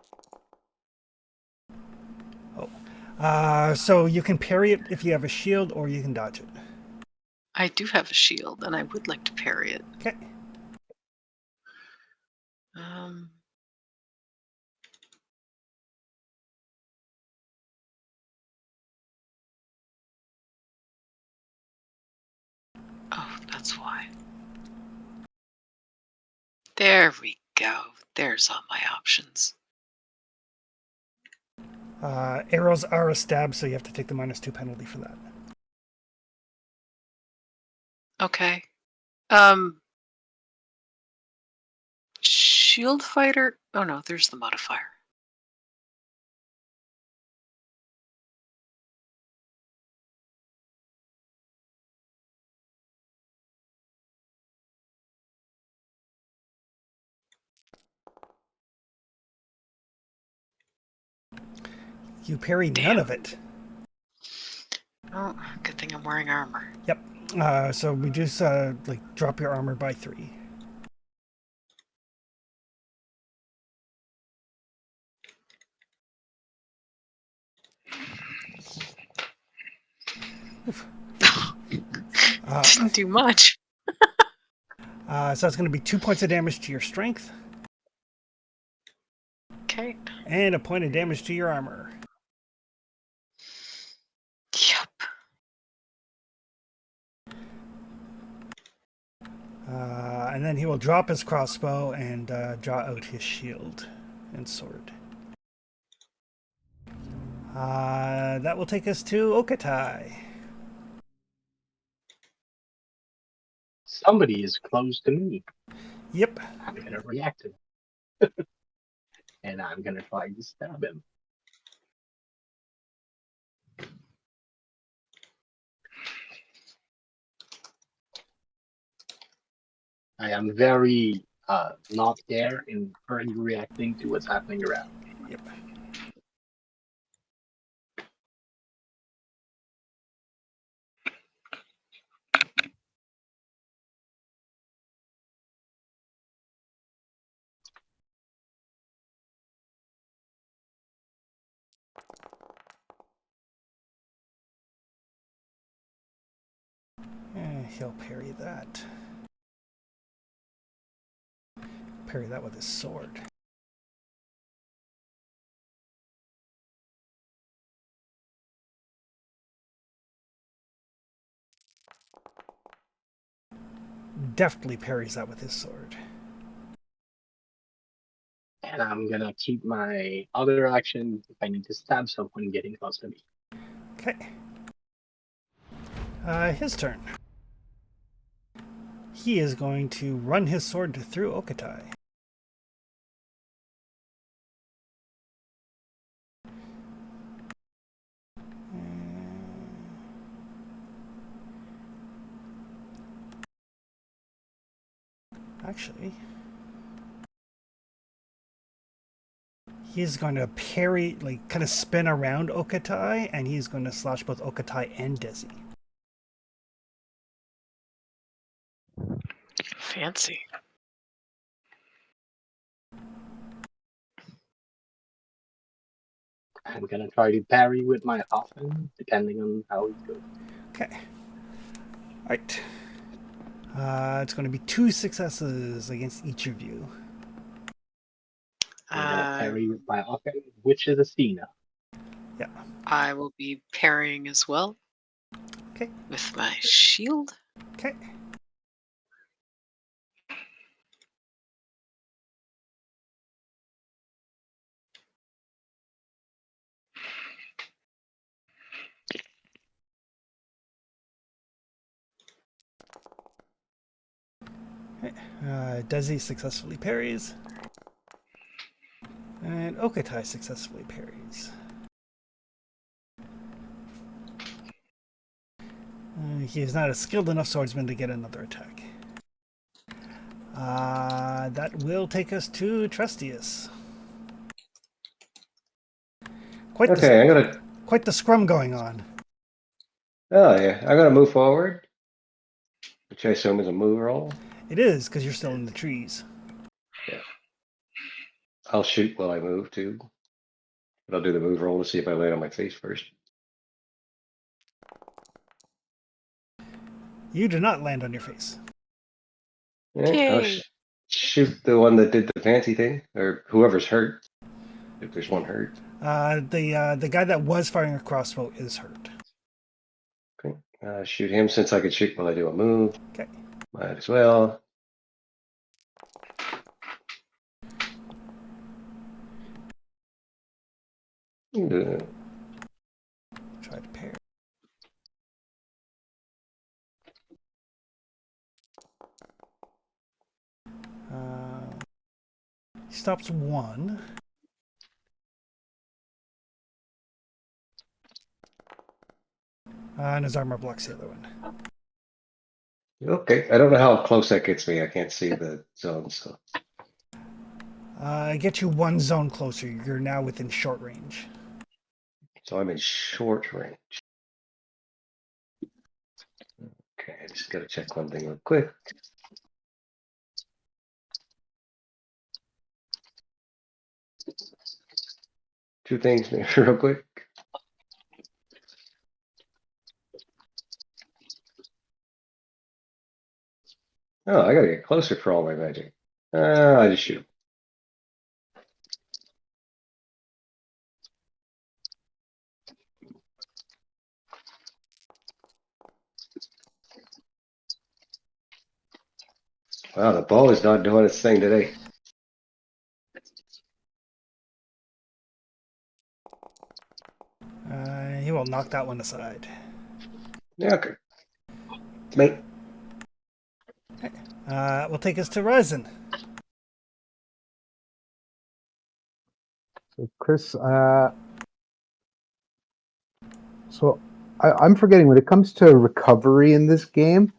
So you can parry it if you have a shield, or you can dodge it. I do have a shield, and I would like to parry it. Okay. Um, oh, that's why. There we go. There's all my options. Arrows are a stab, so you have to take the -2 penalty for that. Okay. Shield fighter. Oh no, there's the modifier. You parry none of it. Oh, good thing I'm wearing armor. Yep. So reduce, drop your armor by 3. Oof. Didn't do much. So it's going to be 2 points of damage to your strength, Okay. and a point of damage to your armor. Yep. And then he will drop his crossbow and draw out his shield and sword. That will take us to Okatai. Somebody is close to me. Yep. I'm gonna react to it. And I'm gonna try to stab him. I am very not there and currently reacting to what's happening around. Yep. He'll parry that. Parry that with his sword. Deftly parries that with his sword. And I'm gonna keep my other action if I need to stab someone getting close to me. Okay. His turn. He is going to run his sword through Okatai. Actually, he's going to parry, kind of spin around Okatai, and he's going to slash both Okatai and Desi. Fancy. I'm gonna try to parry with my offhand, depending on how it goes. Okay. Alright. It's going to be 2 successes against each of you. I'm gonna parry with my offhand, which is Athena. Yeah. I will be parrying as well. Okay. With my shield. Okay. Desi successfully parries. And Okatai successfully parries. He is not a skilled enough swordsman to get another attack. That will take us to Trustius. Okay, I'm gonna. Quite the scrum going on. Oh yeah, I'm gonna move forward, which I assume is a move roll. It is, because you're still in the trees. I'll shoot while I move too. But I'll do the move roll to see if I land on my face first. You do not land on your face. Yeah, I'll Yay. shoot the one that did the fancy thing, or whoever's hurt. If there's one hurt. The guy that was firing a crossbow is hurt. Okay. Shoot him since I could shoot while I do a move. Okay. Might as well. Try to parry. He stops one. And his armor blocks the other one. Okay, I don't know how close that gets me. I can't see the zone, so. Get you one zone closer. You're now within short range. So I'm in short range. Okay, I just gotta check one thing real quick. Two things real quick. Oh, I gotta get closer for all my magic. I just shoot. Wow, the ball is not doing its thing today. He will knock that one aside. Yeah, okay. Mate. Will take us to Ryzen. So Chris, so I'm forgetting when it comes to recovery in this game.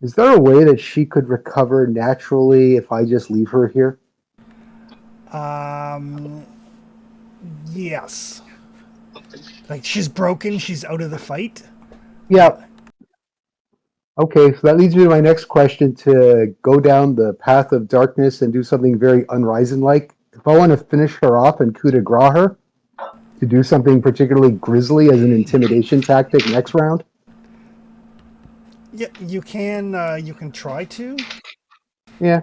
Is there a way that she could recover naturally if I just leave her here? Yes. Like, she's broken, she's out of the fight. Yeah. Okay, so that leads me to my next question to go down the path of darkness and do something very Unrisen-like. If I want to finish her off and coup de grace her, to do something particularly grisly as an intimidation tactic next round? Yeah, you can try to. Yeah.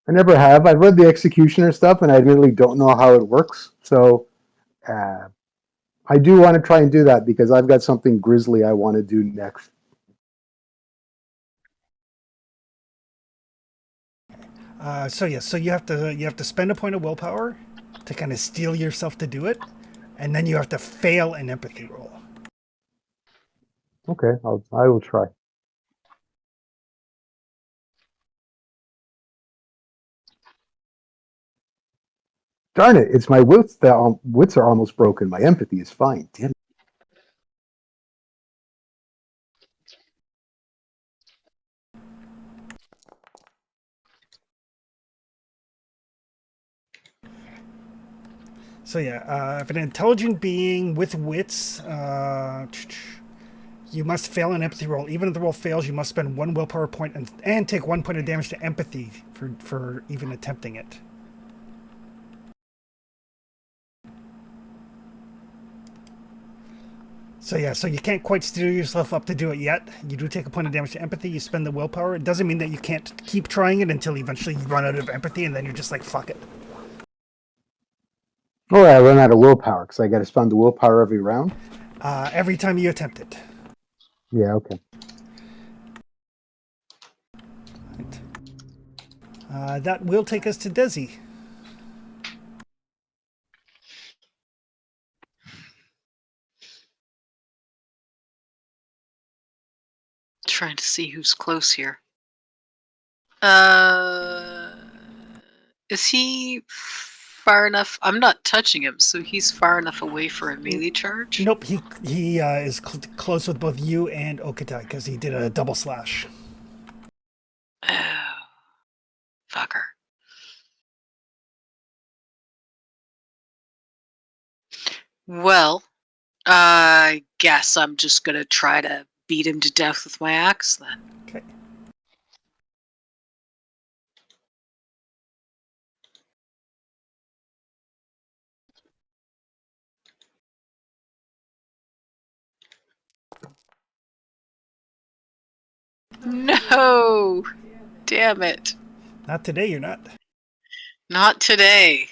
I never have. I've read the Executioner stuff and I really don't know how it works. So I do want to try and do that because I've got something grisly I want to do next. So you have to spend a point of willpower to kind of steel yourself to do it, and then you have to fail an empathy roll. Okay, I will try. Darn it! It's my wits that wits are almost broken. My empathy is fine. Damn it. So yeah, if an intelligent being with wits, you must fail an empathy roll. Even if the roll fails, you must spend one willpower point and take 1 point of damage to empathy for even attempting it. So yeah, so you can't quite steel yourself up to do it yet. You do take a point of damage to empathy. You spend the willpower. It doesn't mean that you can't keep trying it until eventually you run out of empathy, and then you're just like, fuck it. Oh, I run out of willpower because I got to spend the willpower every round. Every time you attempt it. Yeah. Okay. That will take us to Desi. Trying to see who's close here. Is he far enough? I'm not touching him, so he's far enough away for a melee charge. Nope, he is close with both you and Okutai because he did a double slash. Oh, fucker. Well, I guess I'm just gonna try to beat him to death with my axe then. Okay. No! Damn it. Not today, you're not. Not today.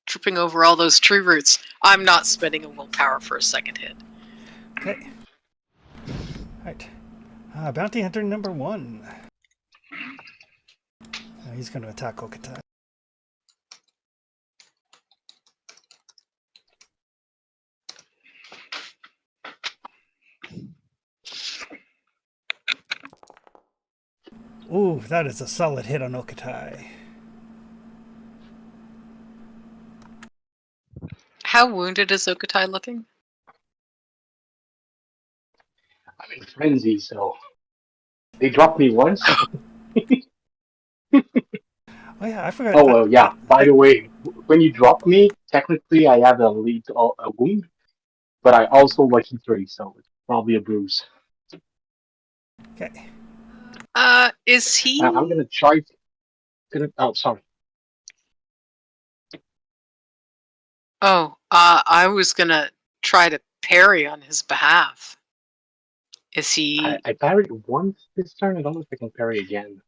Tripping over all those tree roots. I'm not spending a willpower for a second hit. Okay. Right. Bounty Hunter number 1. He's going to attack Okutai. Ooh, that is a solid hit on Okutai. How wounded is Okutai looking? I'm in frenzy, so they dropped me once. Oh yeah, I forgot. Oh well, yeah. By the way, when you drop me, technically I have a wound, but I also lucky 3, so it's probably a bruise. Okay. Is he? I'm gonna try. Oh, sorry. Oh, I was gonna try to parry on his behalf. Is he? I parried once this turn. I don't know if I can parry again.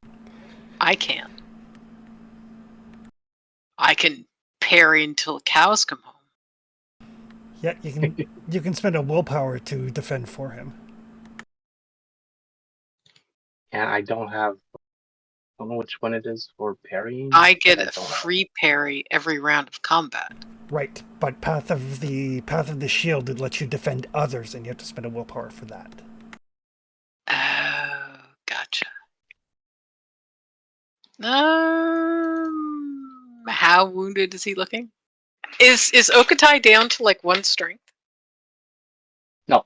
I can. I can parry until cows come home. Yeah, you can spend a willpower to defend for him. Yeah, I don't know which one it is for parrying. I get but a don't have it. free parry every round of combat. Right, but Path of the Shield did let you defend others, and you have to spend a willpower for that. Oh, gotcha. How wounded is he looking? Is Okutai down to like 1 strength? No.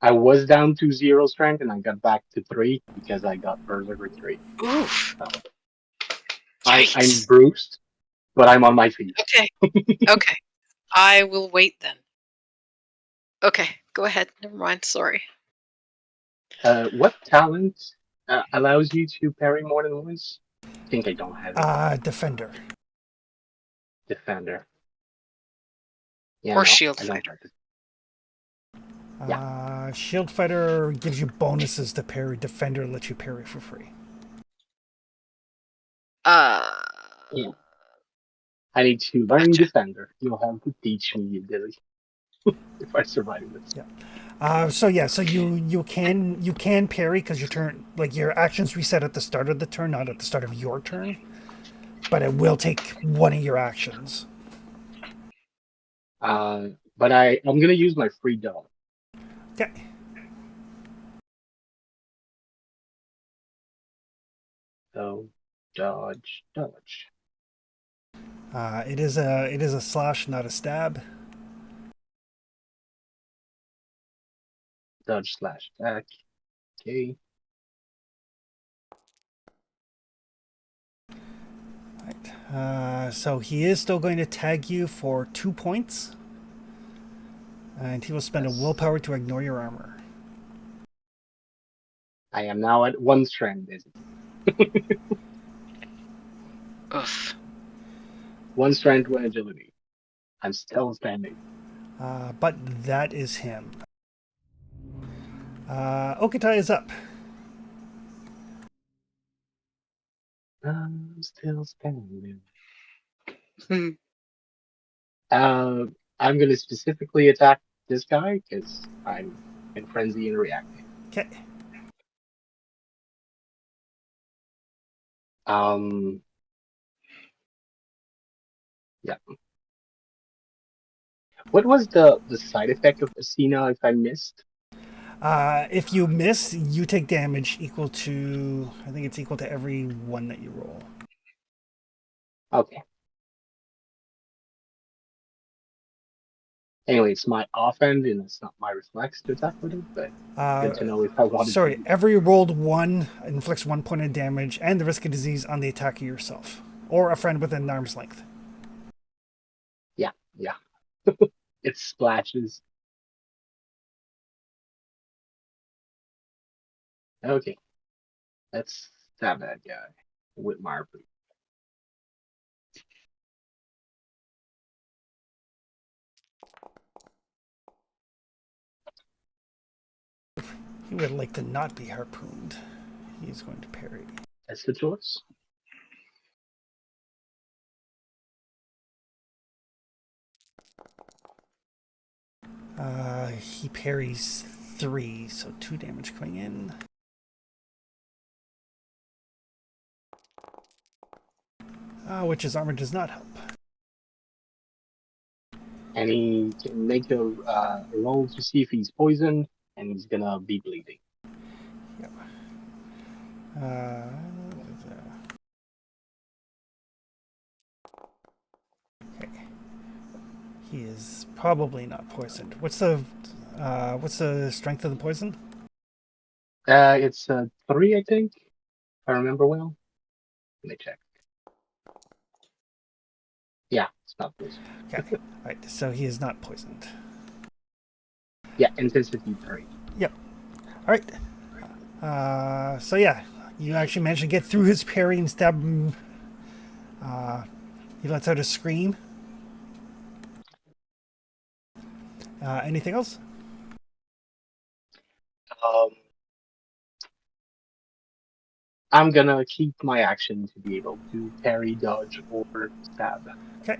I was down to 0 strength and I got back to 3 because I got Berserker 3. Oof. I'm Yikes. bruised, but I'm on my feet. Okay. Okay. I will wait then. Okay, go ahead. Never mind. Sorry. What talent allows you to parry more than once? I think I don't have it. Defender. Defender. Yeah, Or no, shield I don't fighter. have it. Shield Fighter gives you bonuses to parry. Defender lets you parry for free. Yeah. I need to learn Gotcha. Defender. You'll have to teach me, Billy, if I survive this. Yeah. So you can parry because your actions reset at the start of the turn, not at the start of your turn. But it will take one of your actions. But I'm gonna use my free dog. Okay. So dodge. It is a slash, not a stab. Dodge slash attack. Okay. Right. So he is still going to tag you for 2 points. And he will spend a willpower to ignore your armor. I am now at 1 strength, is it? Oof. 1 strength, 1 agility. I'm still standing. But that is him. Okutai is up. I'm still standing. Hmm. I'm gonna specifically attack this guy because I'm in frenzy and reacting. Okay. Yeah. What was the side effect of Asina if I missed? If you miss, you take damage equal to, I think it's equal to every 1 that you roll. Okay. Anyway, it's my offhand and it's not my reflex to attack with it, but good to know if I wanted Sorry, to. every rolled 1 inflicts 1 point of damage and the risk of disease on the attacker yourself or a friend within arm's length. Yeah, yeah. It splashes. Okay, let's stab that guy with my harpoon. He would like to not be harpooned. He's going to parry. That's the choice. He parries 3, so 2 damage coming in. Which his armor does not help. And he can make a roll to see if he's poisoned, and he's gonna be bleeding. Yep. Okay. He is probably not poisoned. What's the strength of the poison? It's 3, I think, if I remember well. Let me check. Yeah, it's not poison. Okay. All right. So he is not poisoned. Yeah, intensity 3. Yep. All right. So yeah, you actually managed to get through his parry and stab him. He lets out a scream. Anything else? I'm gonna keep my action to be able to parry, dodge, or stab. Okay.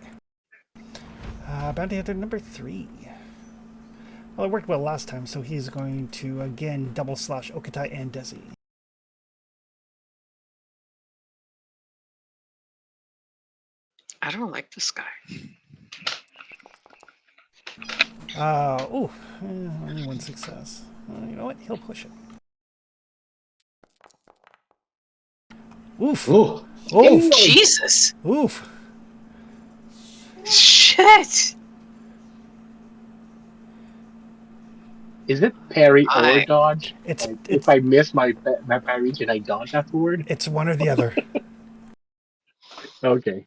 Bounty Hunter number 3. Well, it worked well last time, so he's going to again double slash Okatai and Desi. I don't like this guy. Only 1 success. You know what? He'll push it. Oof. Ooh. Oof. Jesus! Oof. Shit! Is it parry or I- dodge? It's Like, it's if I miss my parry, can I dodge afterward? it's one or the other. Okay.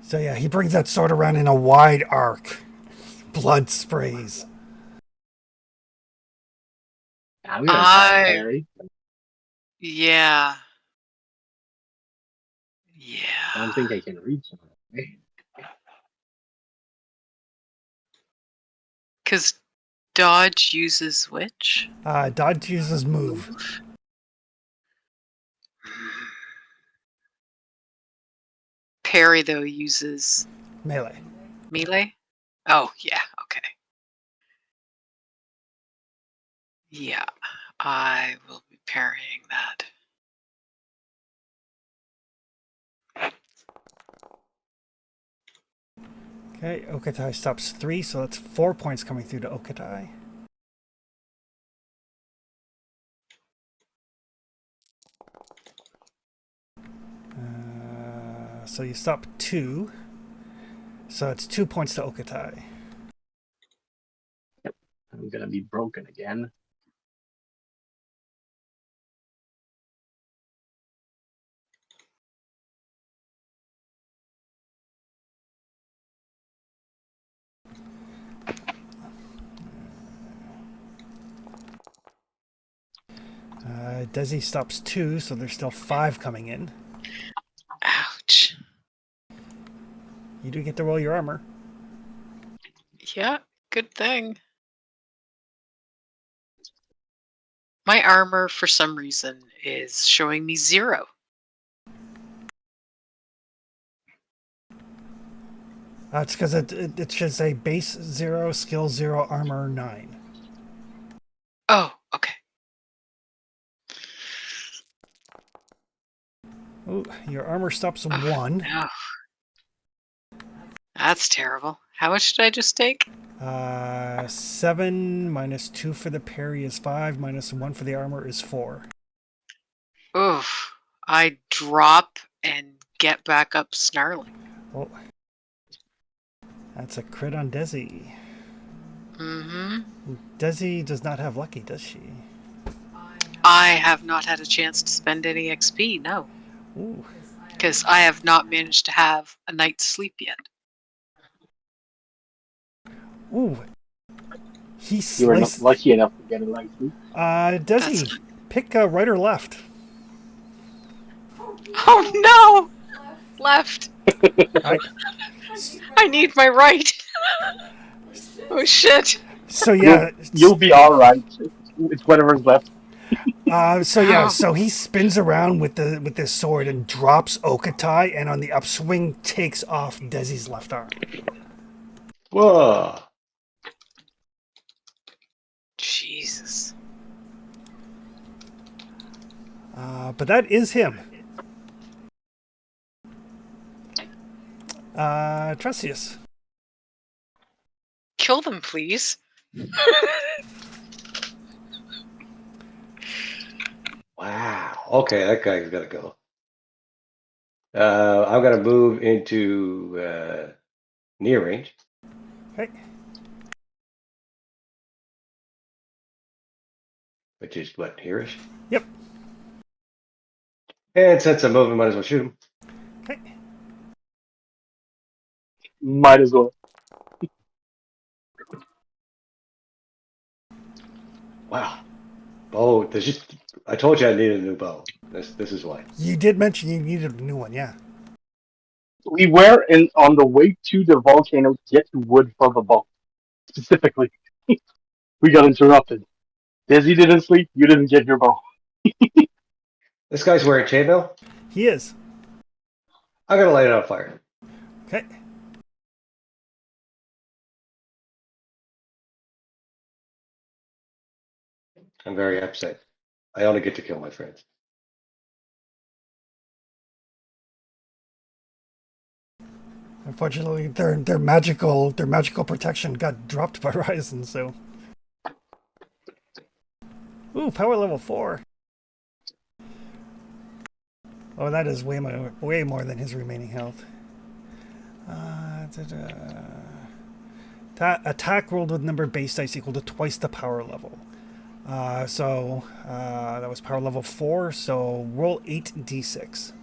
So yeah, he brings that sword around in a wide arc. Blood sprays. I'm gonna try I- parry. Yeah. I Yeah. don't think I can reach him. Because dodge uses which? Dodge uses move. Parry, though, uses Melee. melee? Oh, yeah, okay. Yeah, I will be parrying that. Okay, Okatai stops 3, so that's 4 points coming through to Okatai. So you stop 2. So it's 2 points to Okatai. I'm gonna be broken again. Desi stops 2, so there's still 5 coming in. Ouch. You do get to roll your armor. Yeah, good thing. My armor, for some reason, is showing me 0. It's because it should say base 0, skill 0, armor 9. Oh, okay. Ooh, your armor stops 1. No. That's terrible. How much did I just take? 7 minus 2 for the parry is 5, minus 1 for the armor is 4. Oh, I drop and get back up snarling. Oh, that's a crit on Desi. Mm-hmm. Desi does not have lucky, does she? I have not had a chance to spend any XP, no. Ooh. Because I have not managed to have a night's sleep yet. Ooh. He You were not sliced. lucky enough to get a light sleep. Desi, pick right or left. Oh no! Left. I, I need my right. Oh shit. so yeah. You'll be all right. It's whatever's left. So he spins around with this sword and drops Okatai, and on the upswing takes off Desi's left arm. Whoa. Jesus. But that is him. Trussius. Kill them, please. Wow. Okay, that guy's got to go. I'm going to move into near range. Okay. Which is what, here-ish? Yep. And since I'm moving, might as well shoot him. Okay. Might as well. Wow. Oh, there's just, I told you I needed a new bow. This is why. You did mention you needed a new one, yeah. We were on the way to the volcano to get wood for the bow. Specifically. We got interrupted. Desi didn't sleep, you didn't get your bow. This guy's wearing chainmail. He is. I'm going to light it on fire. Okay. I'm very upset. I only get to kill my friends. Unfortunately, their magical protection got dropped by Ryzen, so. Ooh, power level 4. Oh, that is way more than his remaining health. Attack rolled with number base dice equal to twice the power level. So that was power level 4, so roll 8d6.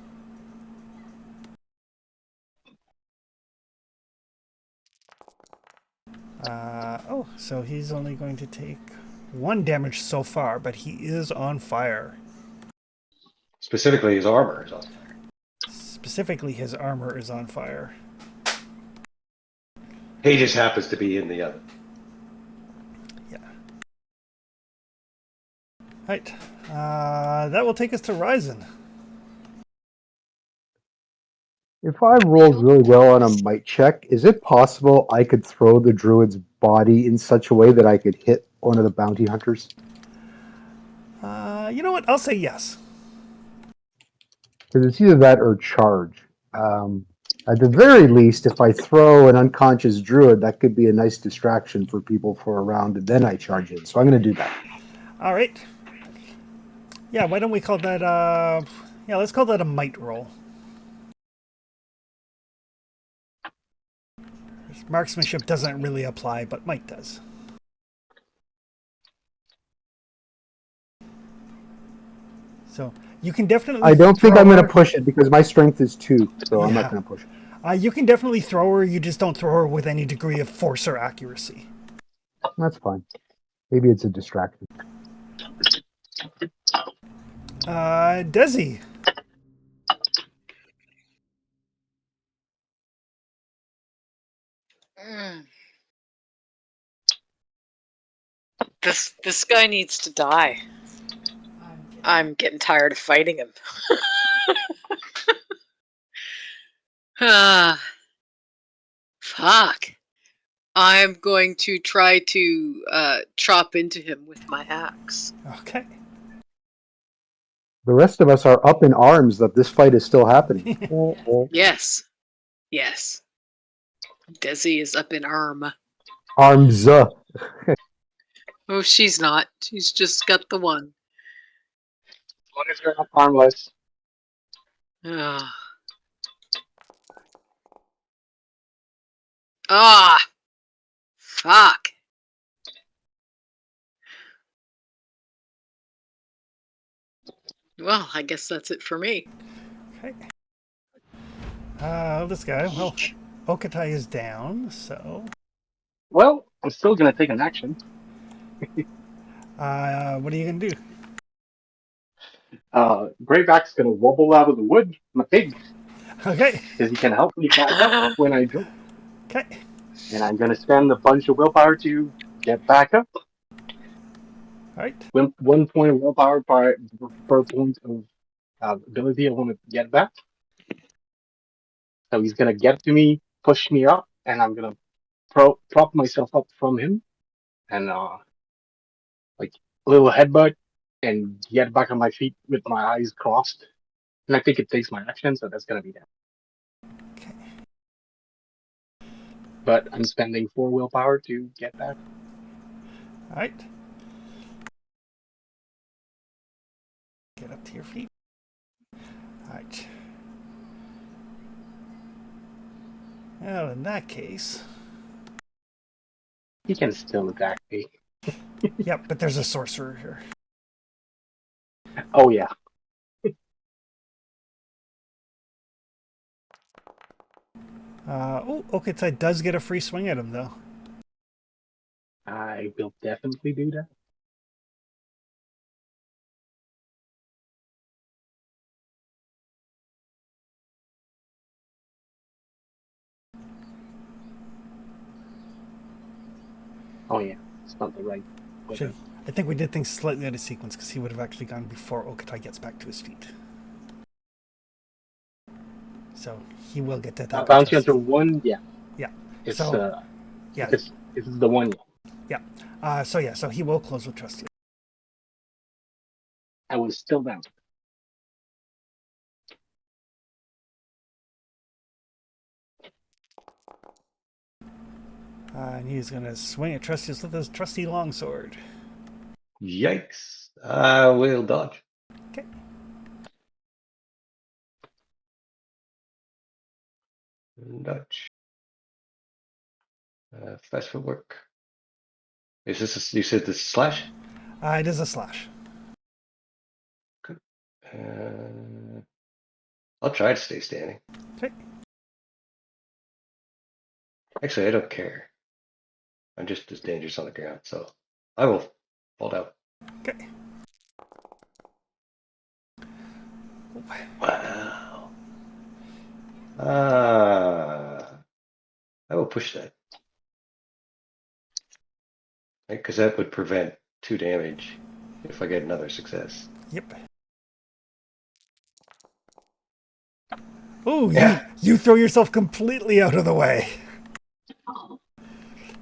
So he's only going to take 1 damage so far, but he is on fire. Specifically, his armor is on fire. Specifically, his armor is on fire. He just happens to be in the oven. Yeah. Right. That will take us to Ryzen. If I rolled really well on a might check, is it possible I could throw the druid's body in such a way that I could hit one of the bounty hunters? You know what? I'll say yes. Because it's either that or charge. At the very least, if I throw an unconscious druid, that could be a nice distraction for people for a round, and then I charge in. So I'm going to do that. All right. Yeah, why don't we call that, let's call that a might roll. Marksmanship doesn't really apply, but might does. So you can definitely. I don't think throw I'm going to her. push it because my strength is 2, so I'm Yeah. not going to push it. You can definitely throw her. You just don't throw her with any degree of force or accuracy. That's fine. Maybe it's a distraction. Desi. This guy needs to die. I'm getting tired of fighting him. Fuck. I'm going to try to chop into him with my axe. Okay. The rest of us are up in arms that this fight is still happening. Yes. Yes. Desi is up in arm. Arms. Oh, she's not. She's just got the one. long as you're not harmless. Ugh. Ah, fuck. Well, I guess that's it for me. Okay. This guy. Well, Okatai is down, so Well, I'm still gonna take an action. what are you gonna do? Greyback's gonna wobble out of the wood, my pig, Okay. because he can help me back up when I drop. Okay. And I'm gonna spend a bunch of willpower to get back up. All right. 1 point of willpower per point of ability I want to get back. So he's gonna get to me, push me up, and I'm gonna prop myself up from him, and like a little headbutt, and get back on my feet with my eyes crossed. And I think it takes my action, so that's gonna be that. Okay. But I'm spending 4 willpower to get back. All right. Get up to your feet. All right. Well, in that case, He can still attack me. yep. But there's a sorcerer here. Oh yeah. Okatai does get a free swing at him, though. I will definitely do that. Oh yeah, it's not the right. Actually, I think we did things slightly out of sequence because he would have actually gone before Okatai gets back to his feet. So he will get to attack. Bounce you under 1, yeah. Yeah. It's So, yeah. it's the one. Yeah. So he will close with Trusty. I was still down. And he's going to swing at Trustius with his trusty longsword. Yikes. I will dodge. Okay. Dodge. Fast footwork. Is this you said this slash? It is a slash. I'll try to stay standing. Okay. Actually, I don't care. I'm just as dangerous on the ground, so I will fall down. Okay. Wow. I will push that. Right, because that would prevent 2 damage if I get another success. Yep. Oh, Yeah. you throw yourself completely out of the way.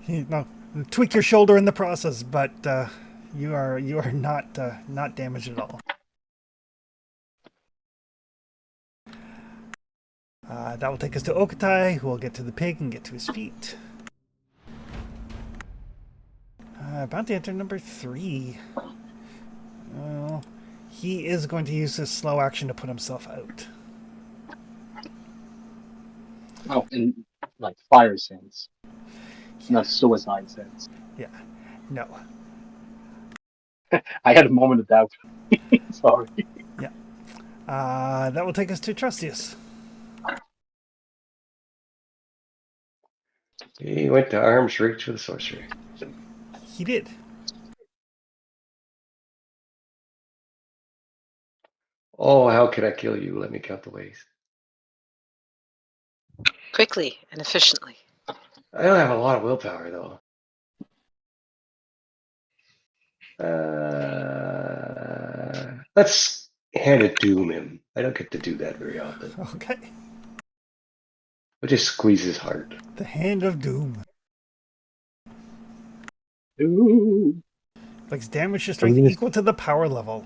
No, tweak your shoulder in the process, but you are not damaged at all. That will take us to Okatai, who will get to the pig and get to his feet. Bounty Hunter number 3. Well, he is going to use his slow action to put himself out. Oh, in like fire sense, not suicide sense. Yeah. No. I had a moment of doubt. Sorry. Yeah. That will take us to Trustius. He went to arm's reach with a sorcery. He did. Oh, how can I kill you? Let me count the ways. Quickly and efficiently. I don't have a lot of willpower, though. Let's hand it doom him. I don't get to do that very often. Okay. I'll just squeeze his heart. The Hand of Doom. Ooh. Inflicts damage to strength equal to the power level.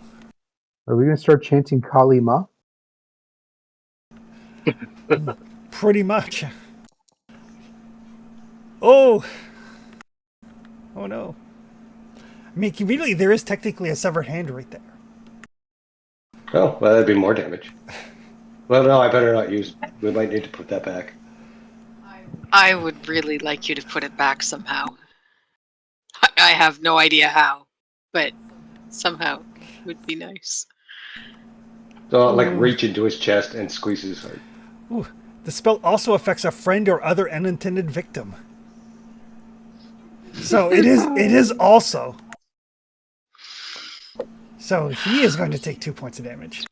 Are we going to start chanting Kali Ma? Pretty much. Oh! Oh no. I mean, really, there is technically a severed hand right there. Oh, well, that'd be more damage. Well, no, I better not use. We might need to put that back. I would really like you to put it back somehow. I have no idea how, but somehow would be nice. So I'll like Ooh. reach into his chest and squeeze his heart. Ooh. The spell also affects a friend or other unintended victim. So it is also. So he is going to take 2 points of damage.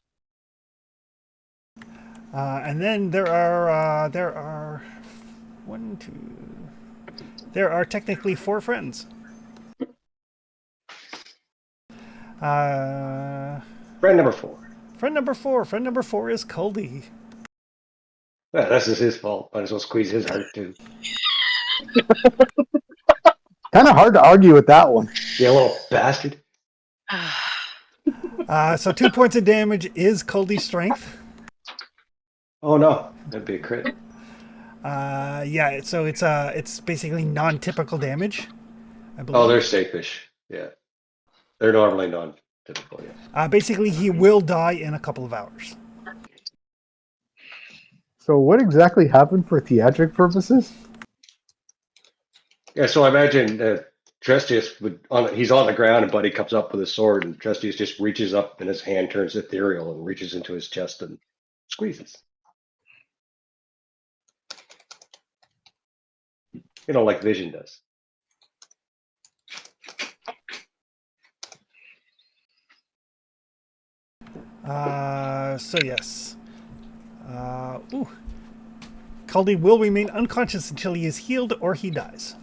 And then there are one, two. There are technically 4 friends. Friend number 4. Friend number 4. Friend number 4 is Kuldi. Well, this is his fault. Might as well squeeze his heart too. Kind of hard to argue with that one. You little bastard. So 2 points of damage is Kuldi's strength. Oh no, that'd be a crit. Yeah, so it's basically non-typical damage, I believe. Oh, they're safe-ish. Yeah, they're normally non-typical. Yeah. Basically, he will die in a couple of hours. So what happened for theatric purposes? Yeah. So I imagine Trestius he's on the ground and Buddy comes up with a sword and Trestius just reaches up and his hand turns ethereal and reaches into his chest and squeezes. You know, like Vision does. So yes. Kuldi will remain unconscious until he is healed or he dies.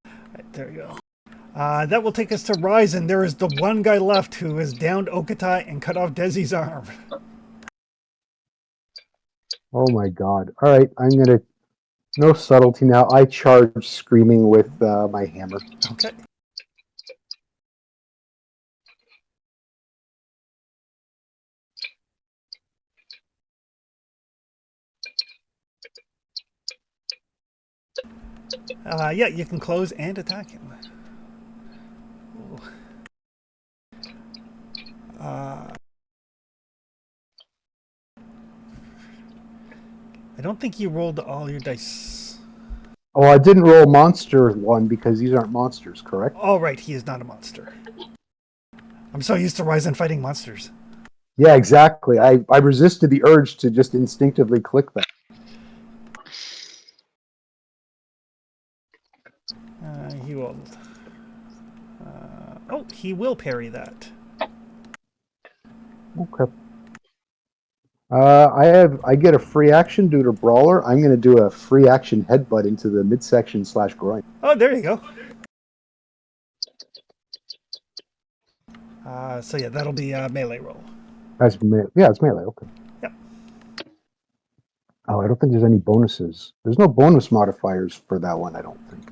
Right, there you go. That will take us to Ryzen. There is the one guy left who has downed Okatai and cut off Desi's arm. Oh my god. Alright, I'm gonna... No subtlety now. I charge screaming with my hammer. Okay. Yeah, you can close and attack him. Ooh. I don't think you rolled all your dice. Oh, I didn't roll monster one because these aren't monsters, correct? Oh, right, he is not a monster. I'm so used to Ryzen fighting monsters. Yeah, exactly. I resisted the urge to just instinctively click that. He will. Oh, he will parry that. Okay. I get a free action due to Brawler. I'm going to do a free action headbutt into the midsection / groin. Oh, there you go. So yeah, that'll be a melee roll. It's melee. Okay. Yep. Oh, I don't think there's any bonuses. There's no bonus modifiers for that one. I don't think.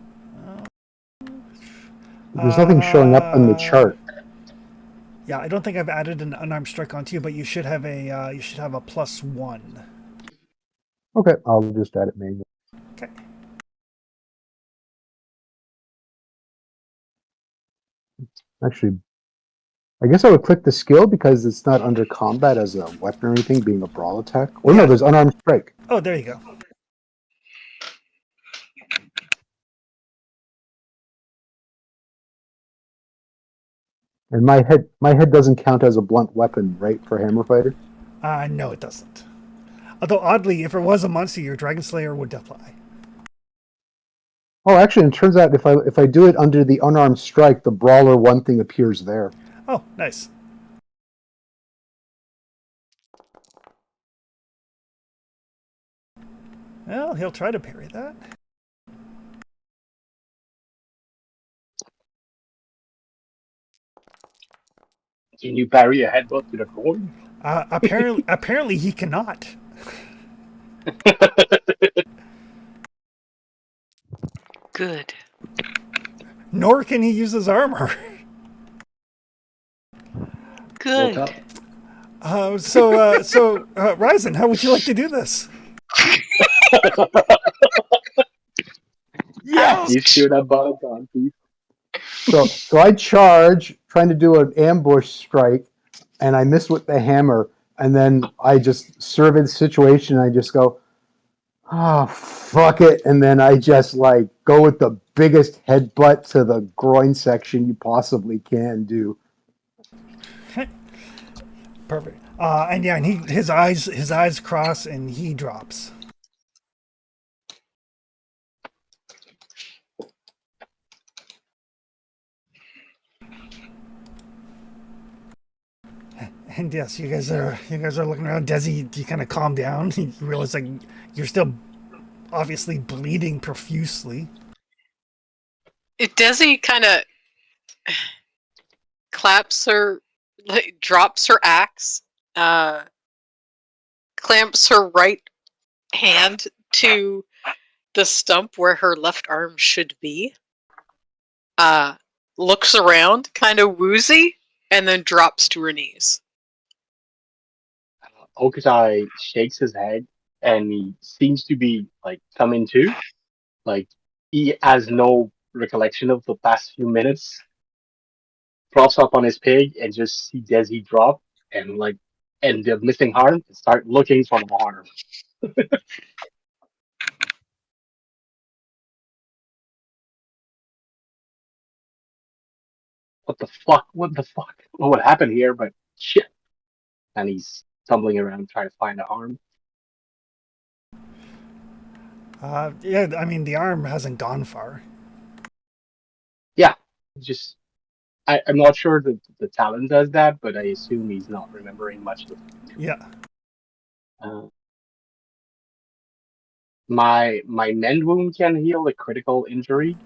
There's nothing showing up on the chart. Yeah, I don't think I've added an unarmed strike onto you, but you should have a +1. Okay, I'll just add it manually. Okay. Actually, I guess I would click the skill because it's not under combat as a weapon or anything, being a brawl attack. Or no, there's unarmed strike. Oh, there you go. And my head doesn't count as a blunt weapon, right, for Hammer Fighter? No, it doesn't. Although oddly, if it was a monster, your Dragon Slayer would apply. Oh, actually, it turns out if I do it under the unarmed strike, the brawler one thing appears there. Oh, nice. Well, he'll try to parry that. Can you parry a headbutt to the groin? Apparently he cannot. Good. Nor can he use his armor. Good. So Ryzen, how would you like to do this? Yeah. You shoot that bottom gun, please. So I charge, trying to do an ambush strike, and I miss with the hammer, and then I just survey the situation. And I just go, oh fuck it, and then I just like go with the biggest headbutt to the groin section you possibly can do. Perfect. And yeah, and his eyes cross and he drops. And yes, you guys are looking around. Desi, you kind of calm down. You realize like you're still obviously bleeding profusely. Desi kind of claps her, like, drops her axe, clamps her right hand to the stump where her left arm should be, looks around, kind of woozy, and then drops to her knees. Okutai shakes his head and he seems to be like coming to. Like he has no recollection of the past few minutes. Props up on his pig and just see Desi drop and the missing arm and start looking for the arm. What the fuck? What the fuck? What happened here? But shit. And he's tumbling around trying to find the arm. Yeah, I mean the arm hasn't gone far. Yeah. Just I'm not sure that the talent does that, but I assume he's not remembering much of it. Yeah. My mend wound can heal a critical injury.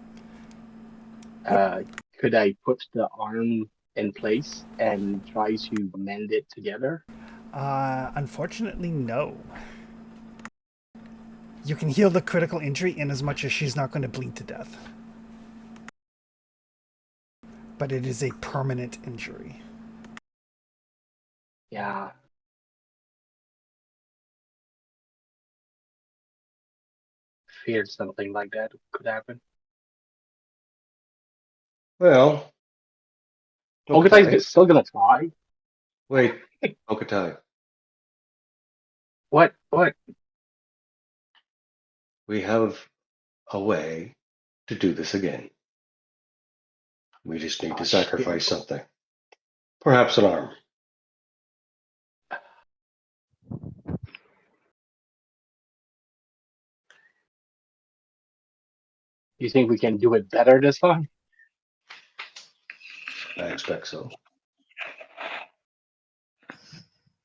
Could I put the arm in place and try to mend it together? Unfortunately, no. You can heal the critical injury in as much as she's not going to bleed to death. But it is a permanent injury. Yeah. Feared something like that could happen. Well, Okutai's okay. still gonna try. Wait, Okatai. What? What? We have a way to do this again. We just need Oh, to shit. sacrifice something. Perhaps an arm. You think we can do it better this time? I expect so.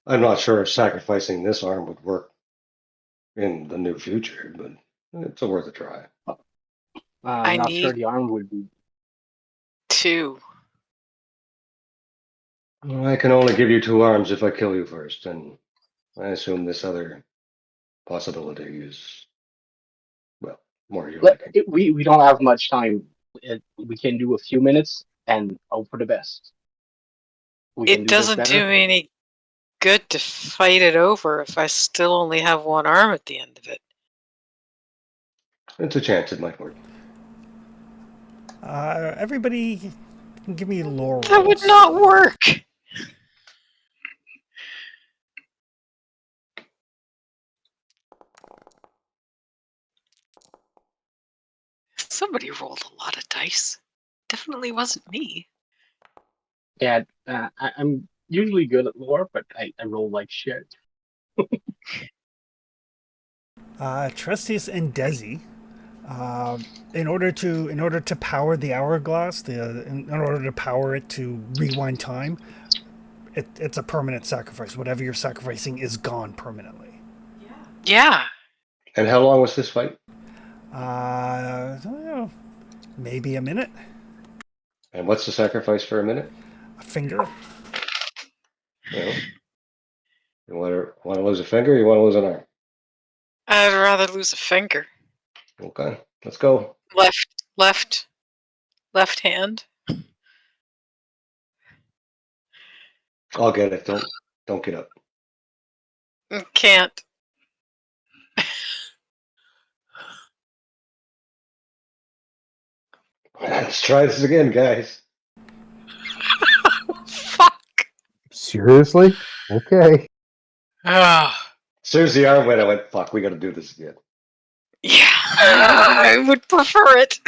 I'm not sure if sacrificing this arm would work in the near future, but it's worth a try. I'm I not sure need the arm would be. 2. I can only give you 2 arms if I kill you first, and I assume this other possibility is, well, more your liking. We don't have much time. We can do a few minutes and hope for the best. We can It do this doesn't do better. me any good to fight it over if I still only have one arm at the end of it. It's a chance it might work. Everybody can give me lore That would rolls. not work. Somebody rolled a lot of dice. Definitely wasn't me. Yeah, I'm usually good at lore, but I roll like shit. Trustius and Desi, in order to power the hourglass, in order to power it to rewind time, it's a permanent sacrifice. Whatever you're sacrificing is gone permanently. Yeah. And how long was this fight? I don't know, maybe a minute, And what's the sacrifice for a minute? a finger. Well, you want to lose a finger or you want to lose an arm? I'd rather lose a finger. Okay, let's go. Left hand. I'll get it. Don't get up. Can't. Let's try this again, guys. Fuck. Seriously? Okay. Ah. As soon as the arm went, I went, fuck, we gotta do this again. Yeah, I would prefer it.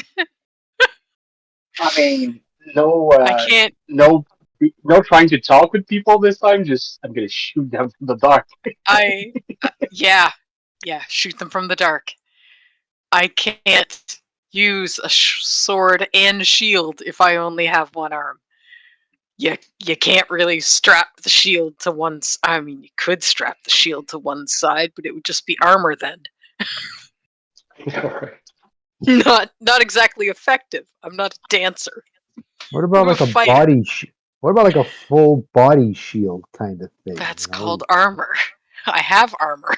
I mean, no, I can't. no, no trying to talk with people this time. Just I'm gonna shoot them from the dark. Yeah, shoot them from the dark. I can't use a sword and shield if I only have one arm. You can't really strap the shield to one. I mean, you could strap the shield to one side, but it would just be armor then. All right. Not exactly effective. I'm not a dancer. What about I'm a like a fighter. body? What about like a full body shield kind of thing? That's you know? called armor. I have armor.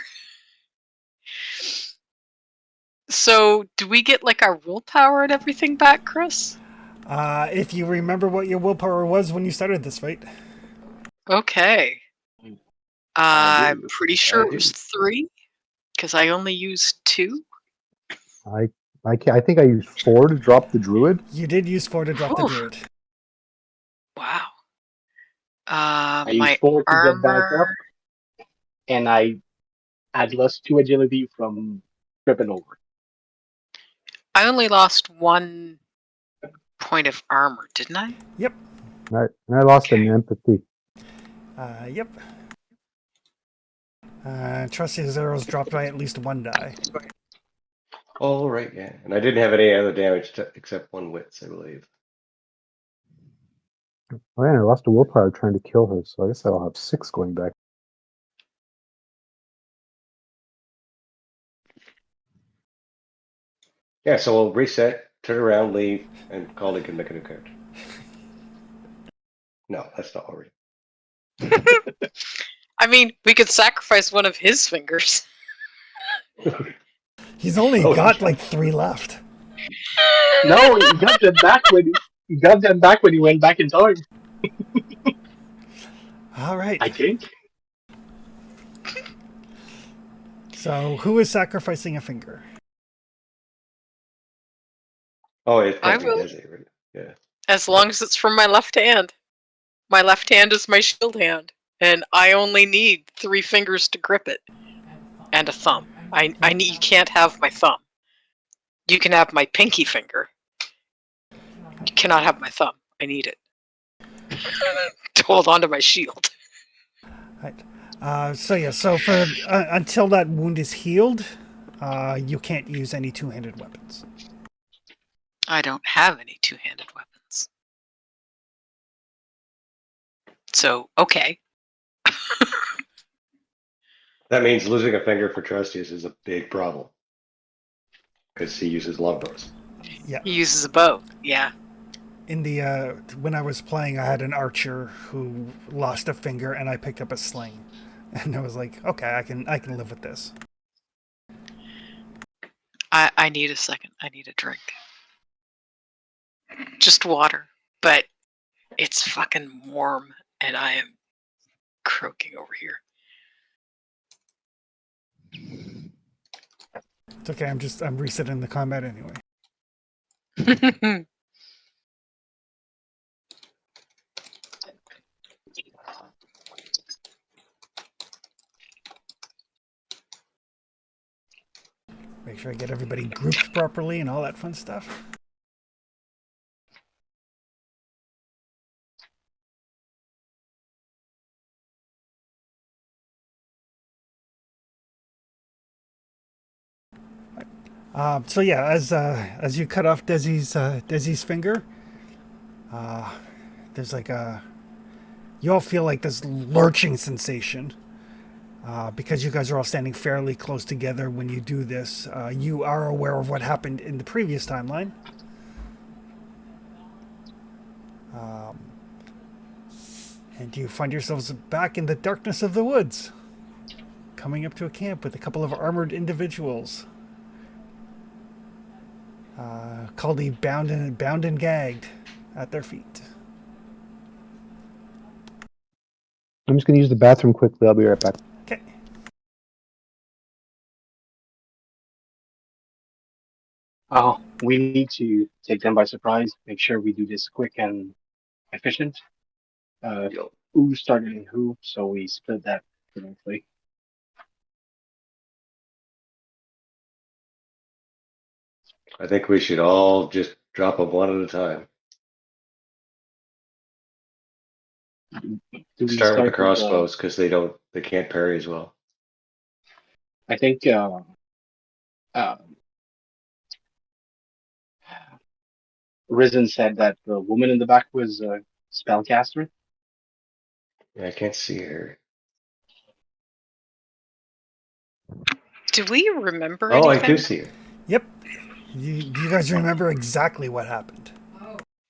So, do we get like our willpower and everything back, Chris? If you remember what your willpower was when you started this fight. Okay. I I'm do. pretty sure it was 3, because I only used 2. I think I used 4 to drop the druid. You did use 4 to drop the Oof. druid. Wow. I My used 4 to get back armor. up, and I had +2 agility from tripping over. I only lost 1 point of armor, didn't I? Yep. And I lost Okay. an empathy. Yep. Trusty's arrows dropped by at least 1 die. All right, yeah. And I didn't have any other damage except 1 wits, I believe. Oh, yeah, I lost a willpower trying to kill her, so I guess I'll have 6 going back. Yeah, so we'll reset, turn around, leave, and Caldy can make a new character. No, that's not what we're I mean, we could sacrifice one of his fingers. doing. He's only Oh, got yeah. like 3 left. No, he got them back when he went back in time. All right. I think. So, who is sacrificing a finger? Oh, it's I gotta be will. Desi, right? Yeah. As long as it's from my left hand. My left hand is my shield hand, and I only need 3 fingers to grip it, and a thumb. I need. You can't have my thumb. You can have my pinky finger. You cannot have my thumb. I need it to hold onto my shield. Right. So for until that wound is healed, you can't use any two-handed weapons. I don't have any two-handed weapons. So, okay. That means losing a finger for Trustius is a big problem. Because he uses longbows. Yeah. He uses a bow. Yeah. In the when I was playing, I had an archer who lost a finger, and I picked up a sling, and I was like, okay, I can live with this. I need a second. I need a drink. Just water. But it's fucking warm, and I am croaking over here. It's okay. I'm resetting the combat anyway. Make sure I get everybody grouped properly and all that fun stuff. So yeah, as you cut off Desi's finger, there's like a you all feel like this lurching sensation because you guys are all standing fairly close together when you do this. You are aware of what happened in the previous timeline. And you find yourselves back in the darkness of the woods, coming up to a camp with a couple of armored individuals. Caldy bound and gagged at their feet. I'm just going to use the bathroom quickly. I'll be right back. Okay. We need to take them by surprise. Make sure we do this quick and efficient. Yo, Who started in who, so we split that correctly. I think we should all just drop them one at a time. Do we Start with the start with crossbows because they can't parry as well. I think uh, Risen said that the woman in the back was a spellcaster. Yeah, I can't see her. Do we remember Oh, I anything? do see her. Yep. Do you guys remember exactly what happened?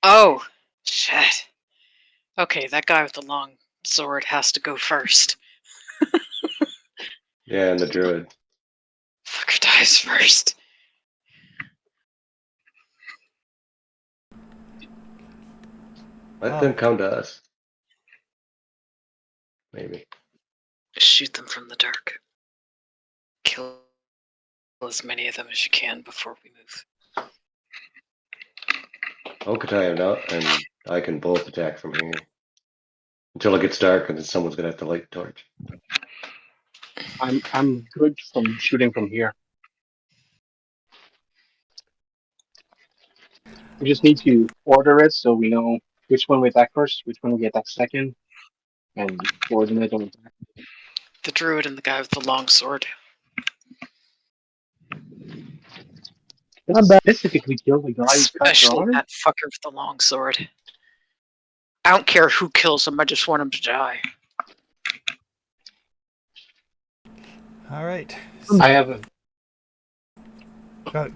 Oh, shit. Okay, that guy with the long sword has to go first. Yeah, and the druid. Fucker dies first. Let Oh. them come to us. Maybe. Shoot them from the dark. Kill as many of them as you can before we move. Okatai and I can both attack from here. Until it gets dark and then someone's gonna have to light the torch. I'm good from shooting from here. We just need to order it so we know which one we attack first, which one we attack second, and coordinate on attack. The druid and the guy with the long sword. I'm back. Specifically kill the guy who's cut your Especially arm. that fucker with the long sword. I don't care who kills him, I just want him to die. All right. I have a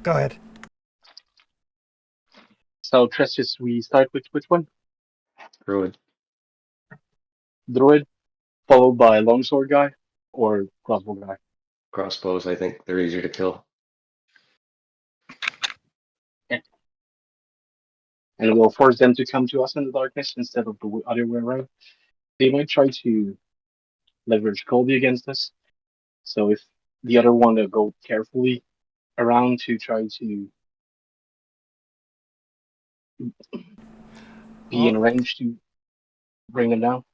Go ahead. so Trestius. We start with which one? Druid. Druid, followed by longsword guy, or crossbow guy. Crossbows, I think they're easier to kill. And we'll force them to come to us in the darkness instead of the other way around. They might try to leverage Colby against us. So if the other one to go carefully around to try to be in Oh. range to bring them down.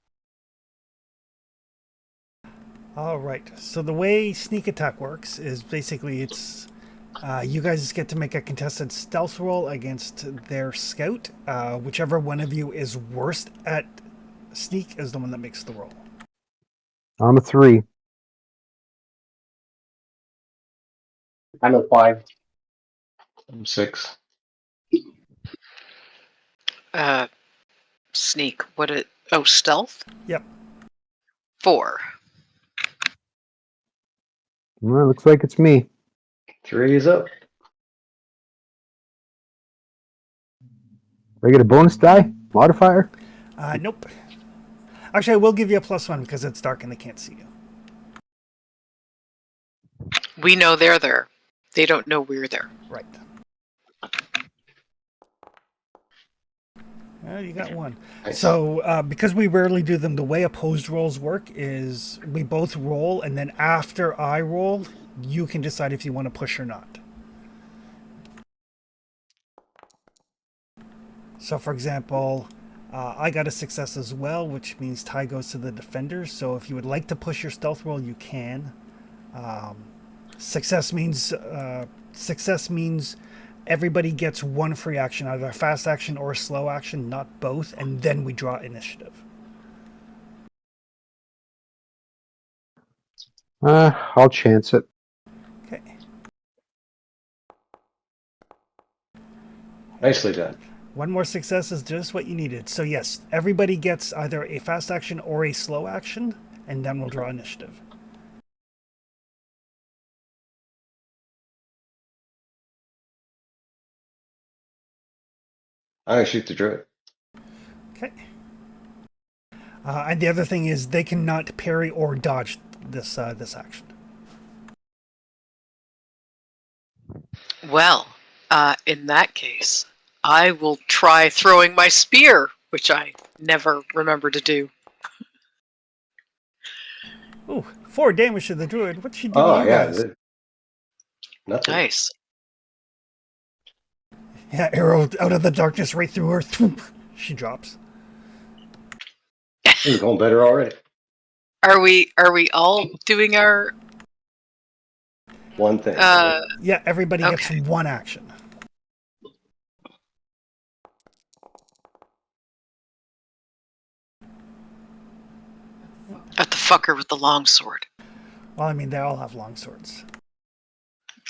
All right. So the way sneak attack works is basically it's you guys get to make a contested stealth roll against their scout. Whichever one of you is worst at sneak is the one that makes the roll. I'm a 3. I'm a 5. I'm 6. Sneak. What it? Oh, stealth? Yep. 4. Well, looks like it's me. 3 is up. Do I get a bonus die? Modifier? Nope. Actually, I will give you a +1 because it's dark and they can't see you. We know they're there. They don't know we're there. Right. You got 1. Nice. So, because we rarely do them, the way opposed rolls work is we both roll, and then after I roll, you can decide if you want to push or not. So, for example, I got a success as well, which means tie goes to the defenders. So, if you would like to push your stealth roll, you can. Success means everybody gets 1 free action, either a fast action or a slow action, not both, and then we draw initiative. I'll chance it. Okay. Nicely done. 1 more success is just what you needed. So yes, everybody gets either a fast action or a slow action, and then we'll draw initiative. I'm gonna shoot the druid. Okay. And the other thing is they cannot parry or dodge this action. Well, in that case, I will try throwing my spear, which I never remember to do. Ooh, 4 damage to the druid. What's she do Oh to you yeah. guys? Nothing. Nice. Yeah, arrow out of the darkness right through her. Thwoop, she drops. Things going better already. Are we all doing our One thing. Yeah, everybody gets Okay. one action. at the fucker with the long sword? Well, I mean, they all have long swords.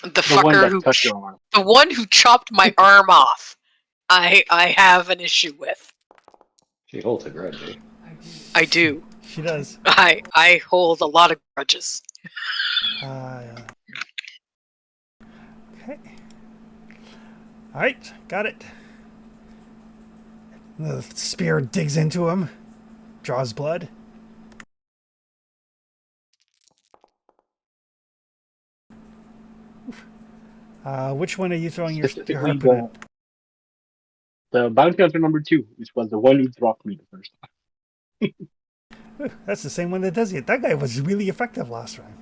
The The one fucker that who cut your arm. the one who chopped my arm off. I have an issue with. She holds a grudge. Eh? I do. She does. I hold a lot of grudges. Okay. All right, got it. The spear digs into him, draws blood. Which one are you throwing your Specifically, harpoon at? the bounty hunter number 2, which was the one who dropped me the first time. Ooh, that's the same one that does it. That guy was really effective last round.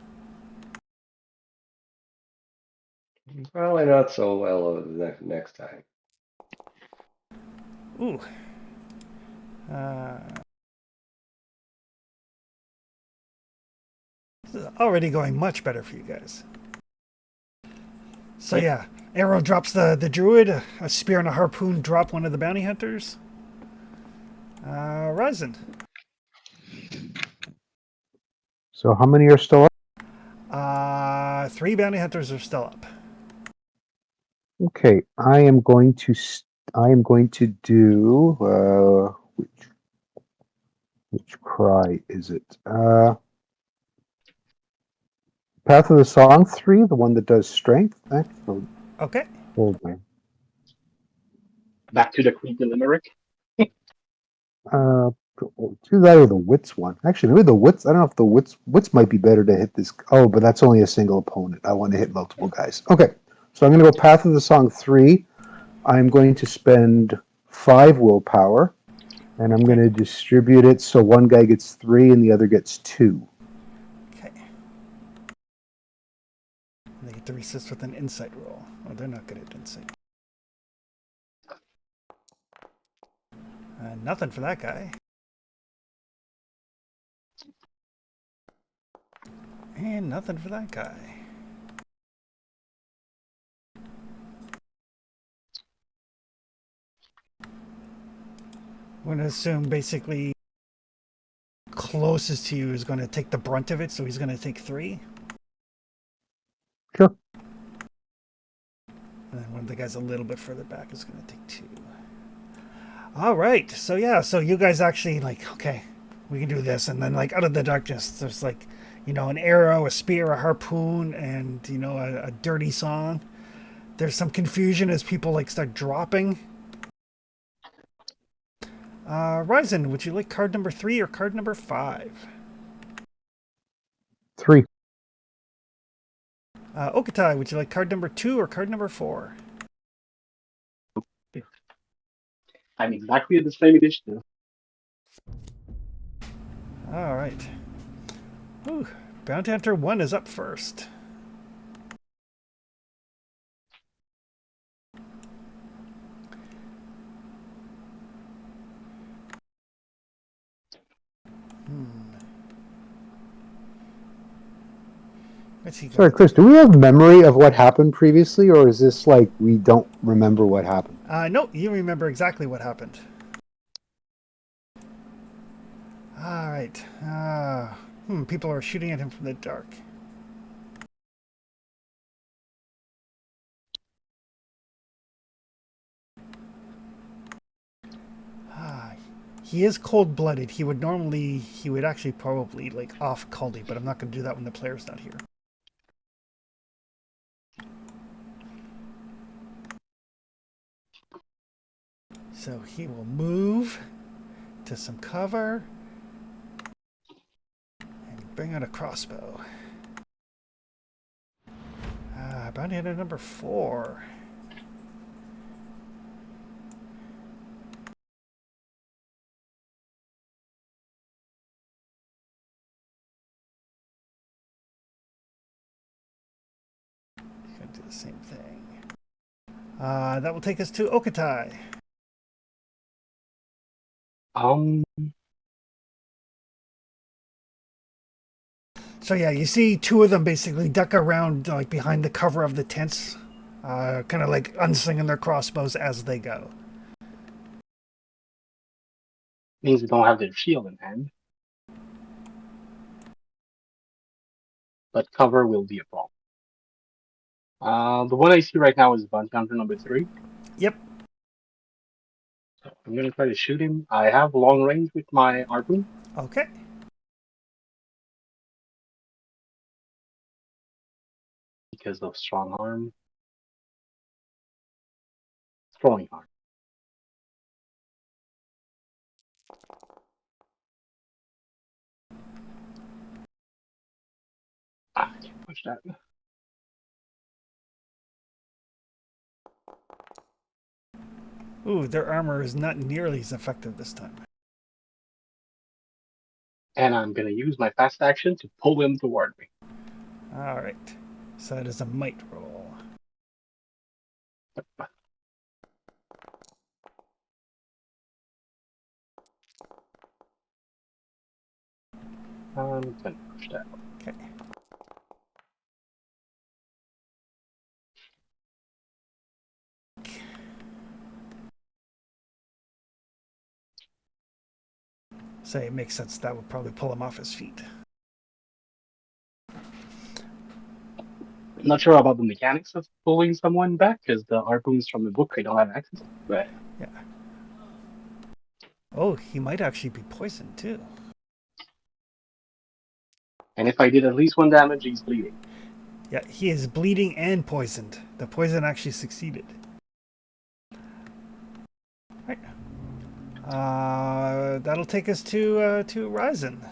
Probably not so well next time. Ooh. Uh, this is already going much better for you guys. So yeah, arrow drops the druid. A spear and a harpoon drop one of the bounty hunters. Ryzen. So how many are still up? 3 bounty hunters are still up. Okay, I am going to do which cry is it? Path of the Song 3, the one that does strength. Excellent. Okay. Hold on. Back to the creepy limerick. Do that or the wits one. Actually, maybe the wits. I don't know if the wits might be better to hit this. Oh, but that's only a single opponent. I want to hit multiple guys. Okay, so I'm going to go Path of the Song 3. I'm going to spend 5 willpower, and I'm going to distribute it so one guy gets 3 and the other gets 2. Okay. And they get to resist with an insight roll. Oh, they're not good at insight. Nothing for that guy. And nothing for that guy. I'm going to assume basically closest to you is going to take the brunt of it, so he's going to take 3. Sure. And then one of the guys a little bit further back is going to take 2. All right. So yeah, so you guys actually like, okay, we can do this. And then like out of the darkness, there's like, you know, an arrow, a spear, a harpoon, and, you know, a dirty song. There's some confusion as people like start dropping. Ryzen, would you like card number 3 or card number 5? 3. Okatai, would you like card number 2 or card number 4? I'm exactly at the same edition. All right. Ooh, Bounty Hunter 1 is up first. What's he got? Sorry, Chris, do we have memory of what happened previously, or is this like we don't remember what happened? No, you remember exactly what happened. All right. People are shooting at him from the dark. He is cold-blooded. He would actually probably like off Caldy, but I'm not going to do that when the player's not here. So he will move to some cover and bring out a crossbow. Bounty hunter number 4. He's gonna do the same thing. That will take us to Okatai. Um, So yeah, you see two of them basically duck around like behind the cover of the tents, kind of like unslinging their crossbows as they go. means we don't have their shield in hand, but cover will be a problem. The one I see right now is bounty hunter number 3. Yep. So I'm gonna try to shoot him. I have long range with my harpoon Okay. because of strong arm, throwing arm. I can't push that. Ooh, their armor is not nearly as effective this time. And I'm gonna use my fast action to pull him toward me. All right. So that is a might roll. I'm gonna push that. Okay. So it makes sense that would probably pull him off his feet. I'm not sure about the mechanics of pulling someone back because the harpoons from the book I don't have access to. But Yeah. Oh, he might actually be poisoned too. and if I did at least 1 damage, he's bleeding. Yeah, he is bleeding and poisoned. The poison actually succeeded. Right. That'll take us to Ryzen.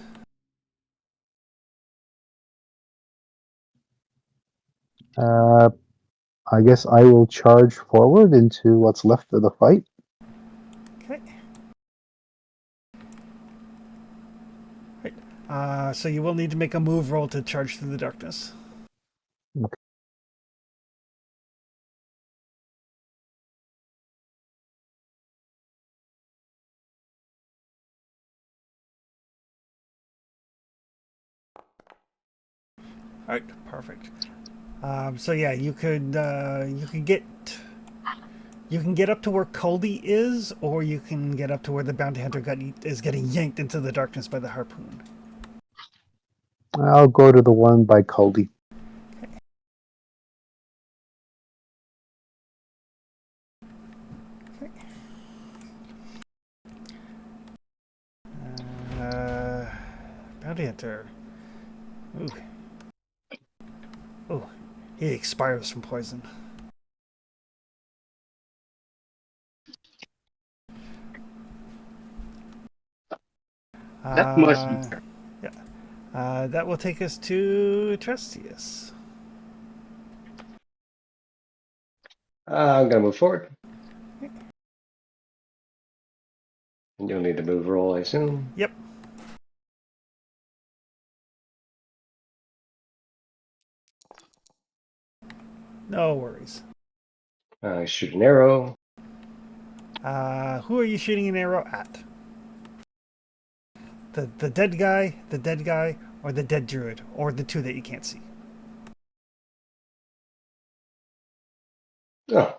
I guess I will charge forward into what's left of the fight. Okay. Right. So you will need to make a move roll to charge through the darkness. Okay. All right, perfect. So yeah, you can get up to where Coldy is, or you can get up to where the bounty hunter is getting yanked into the darkness by the harpoon. I'll go to the one by Caldy. Bounty hunter. Ooh. Oh, he expires from poison. That must be fair. Yeah. That will take us to Trestius. I'm gonna move forward. And you'll need to move roll, I assume. Yep. No worries. Shoot an arrow. Who are you shooting an arrow at? The dead guy, or the dead druid, or the two that you can't see? Oh.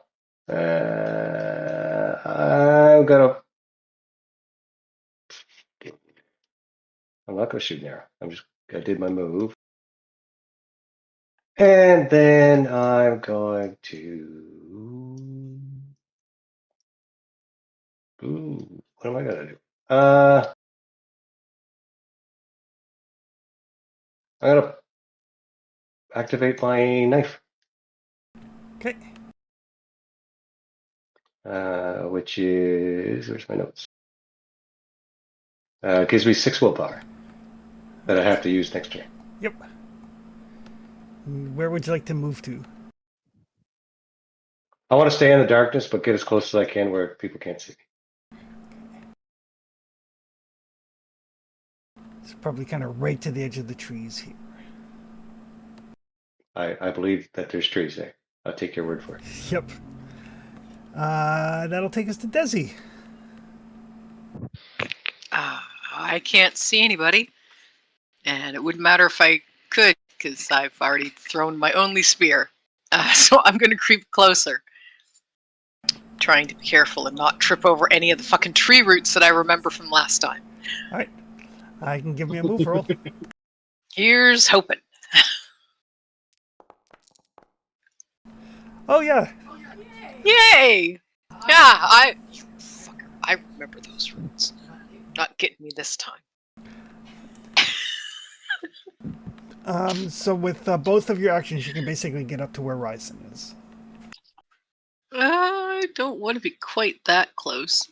I'm gonna. I'm not gonna shoot an arrow. I did my move. And then I'm going to. Ooh, what am I gonna do? I'm gonna activate my knife. Okay. Which is where's my notes? Gives me 6 willpower that I have to use next turn. Yep. Where would you like to move to? I want to stay in the darkness, but get as close as I can where people can't see me. It's probably kind of right to the edge of the trees here. I believe that there's trees there. I'll take your word for it. Yep. That'll take us to Desi. I can't see anybody, and it wouldn't matter if I could, because I've already thrown my only spear. So I'm going to creep closer, trying to be careful and not trip over any of the fucking tree roots that I remember from last time. All right. I can give me a move roll. Here's hoping. Oh, yeah. Yay! Yeah, you fucker, I remember those roots. Not getting me this time. So with both of your actions, you can basically get up to where Ryzen is. I don't want to be quite that close.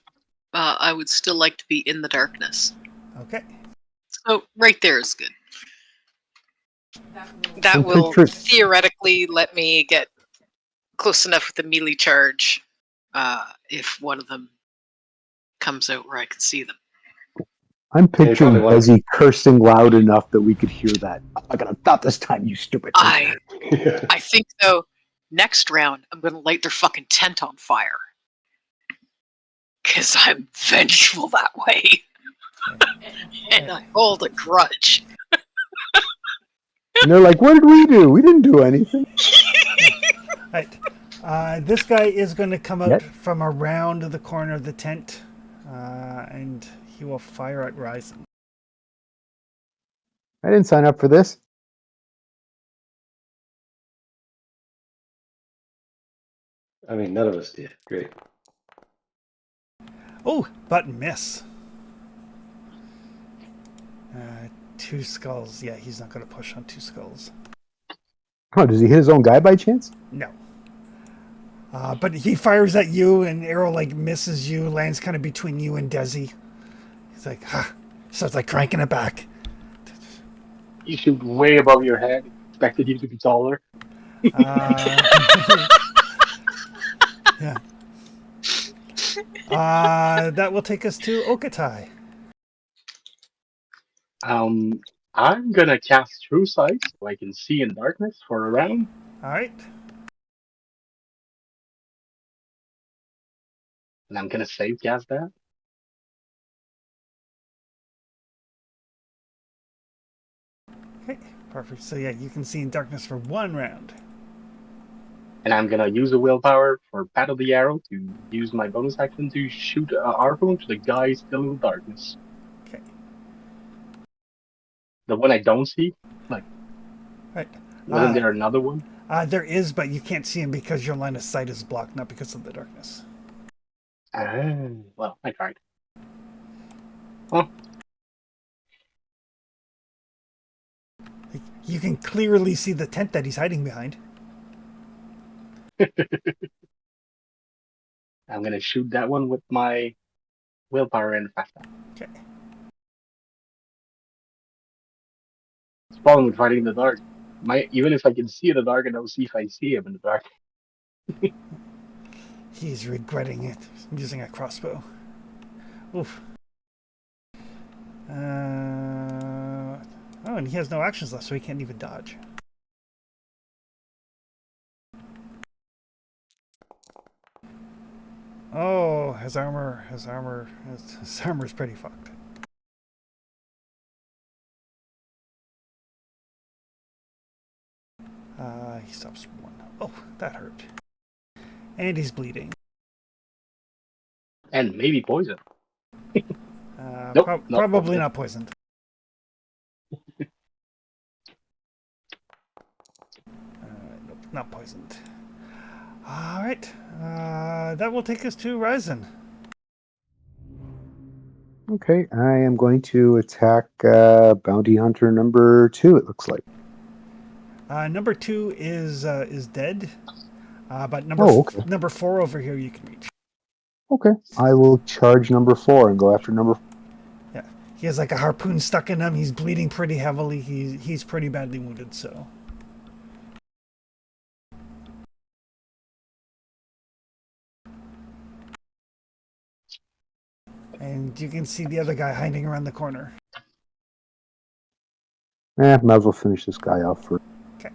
I would still like to be in the darkness. Okay. So right there is good. That And will picture- theoretically let me get close enough with the melee charge if one of them comes out where I can see them. I'm picturing probably want- Desi cursing loud enough that we could hear that. Not this time, you stupid. I think though, next round I'm gonna light their fucking tent on fire. Cause I'm vengeful that way. And I hold a grudge. And they're like, what did we do? We didn't do anything. Right. This guy is going to come out Yep. from around the corner of the tent, and he will fire at Ryzen. I didn't sign up for this. I mean, none of us did. Great. Oh, but miss. 2 skulls. Yeah, he's not going to push on 2 skulls. Oh, does he hit his own guy by chance? No. But he fires at you, and arrow like misses you, lands kind of between you and Desi. He's like, ha! Starts like cranking it back. You shoot way above your head. Expected you to be taller. Yeah. That will take us to Okatai. I'm gonna cast True Sight so I can see in darkness for a round. All right. And I'm gonna save cast that. Okay. Perfect. So yeah, you can see in darkness for 1 round. And I'm gonna use a willpower for Paddle the Arrow to use my bonus action to shoot an arrow to the guy still in the darkness. Okay. The one I don't see? Like, Right. wasn't there another one? There is, but you can't see him because your line of sight is blocked, not because of the darkness. Well, I tried. Well, Like, you can clearly see the tent that he's hiding behind. I'm gonna shoot that one with my willpower and fast attack. Okay. It's the problem with fighting in the dark. Even if I can see in the dark, I don't see if I see him in the dark. He's regretting it. Using a crossbow. Oof. Oh, and he has no actions left, so he can't even dodge. Oh, his armor is pretty fucked. He stops 1. Oh, that hurt. And he's bleeding. And maybe poison. Nope, not Probably poisoned. not poisoned. Nope, not poisoned. All right. That will take us to Ryzen. Okay, I am going to attack Bounty Hunter number 2, it looks like. Number 2 is dead. But okay. number 4 over here you can reach. Okay, I will charge number 4 and go after number 4. Yeah, he has like a harpoon stuck in him. He's bleeding pretty heavily. He's pretty badly wounded. So. And you can see the other guy hiding around the corner. Might as well finish this guy off first. Okay.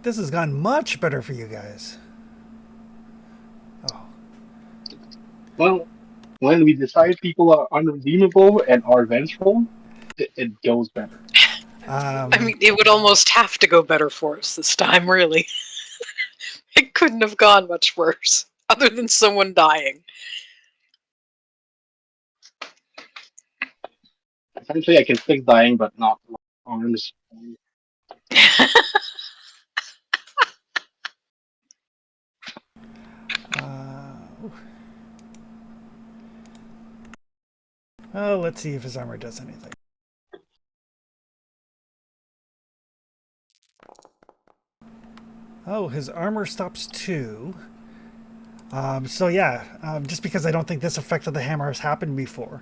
This has gone much better for you guys. Oh. Well, when we decide people are unredeemable and are vengeful, it goes better. I mean, it would almost have to go better for us this time, really. It couldn't have gone much worse, other than someone dying. Essentially, I can fix dying, but not arms. Well, let's see if his armor does anything. Oh, his armor stops too. So yeah, just because I don't think this effect of the hammer has happened before.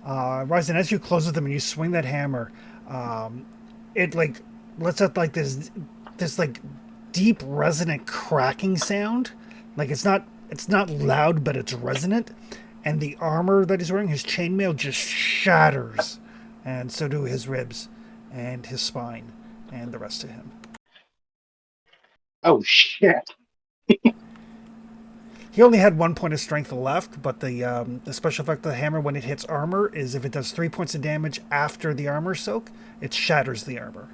Ryzen, as you close with them and you swing that hammer, it like lets out like this like deep resonant cracking sound. Like it's not loud, but it's resonant. And the armor that he's wearing, his chainmail, just shatters, and so do his ribs, and his spine, and the rest of him. Oh shit! He only had 1 point of strength left, but the special effect of the hammer when it hits armor is if it does 3 points of damage after the armor soak, it shatters the armor.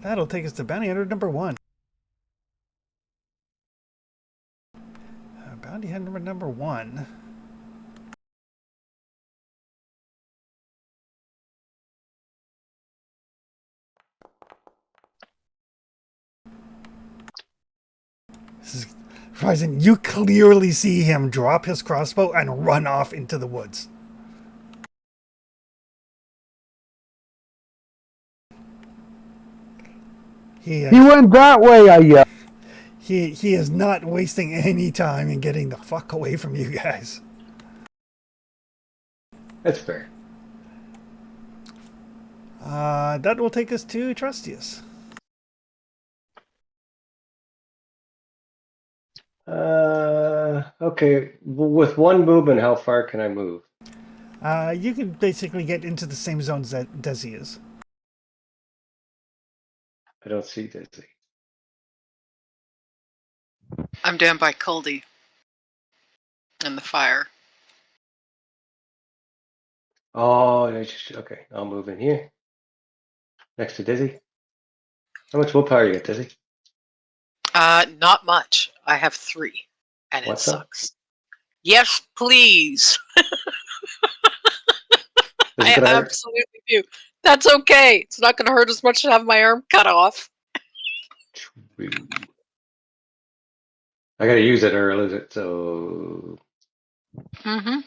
That'll take us to bounty hunter number 1. Bounty hunter number 1. This is Ryzen, you clearly see him drop his crossbow and run off into the woods. He went that way, I yelled. He is not wasting any time in getting the fuck away from you guys. That's fair. That will take us to Trustius. Okay. With one movement, how far can I move? You can basically get into the same zones that Desi is. I don't see Dizzy. I'm down by Culdy and the fire. Oh, okay. I'll move in here. Next to Dizzy. How much willpower you got, Dizzy? Not much. I have 3, and it What's up? sucks. Yes, please. Is I it gonna hurt? absolutely do. That's okay. It's not going to hurt as much to have my arm cut off. True. I gotta use it or lose it, so Mm-hmm.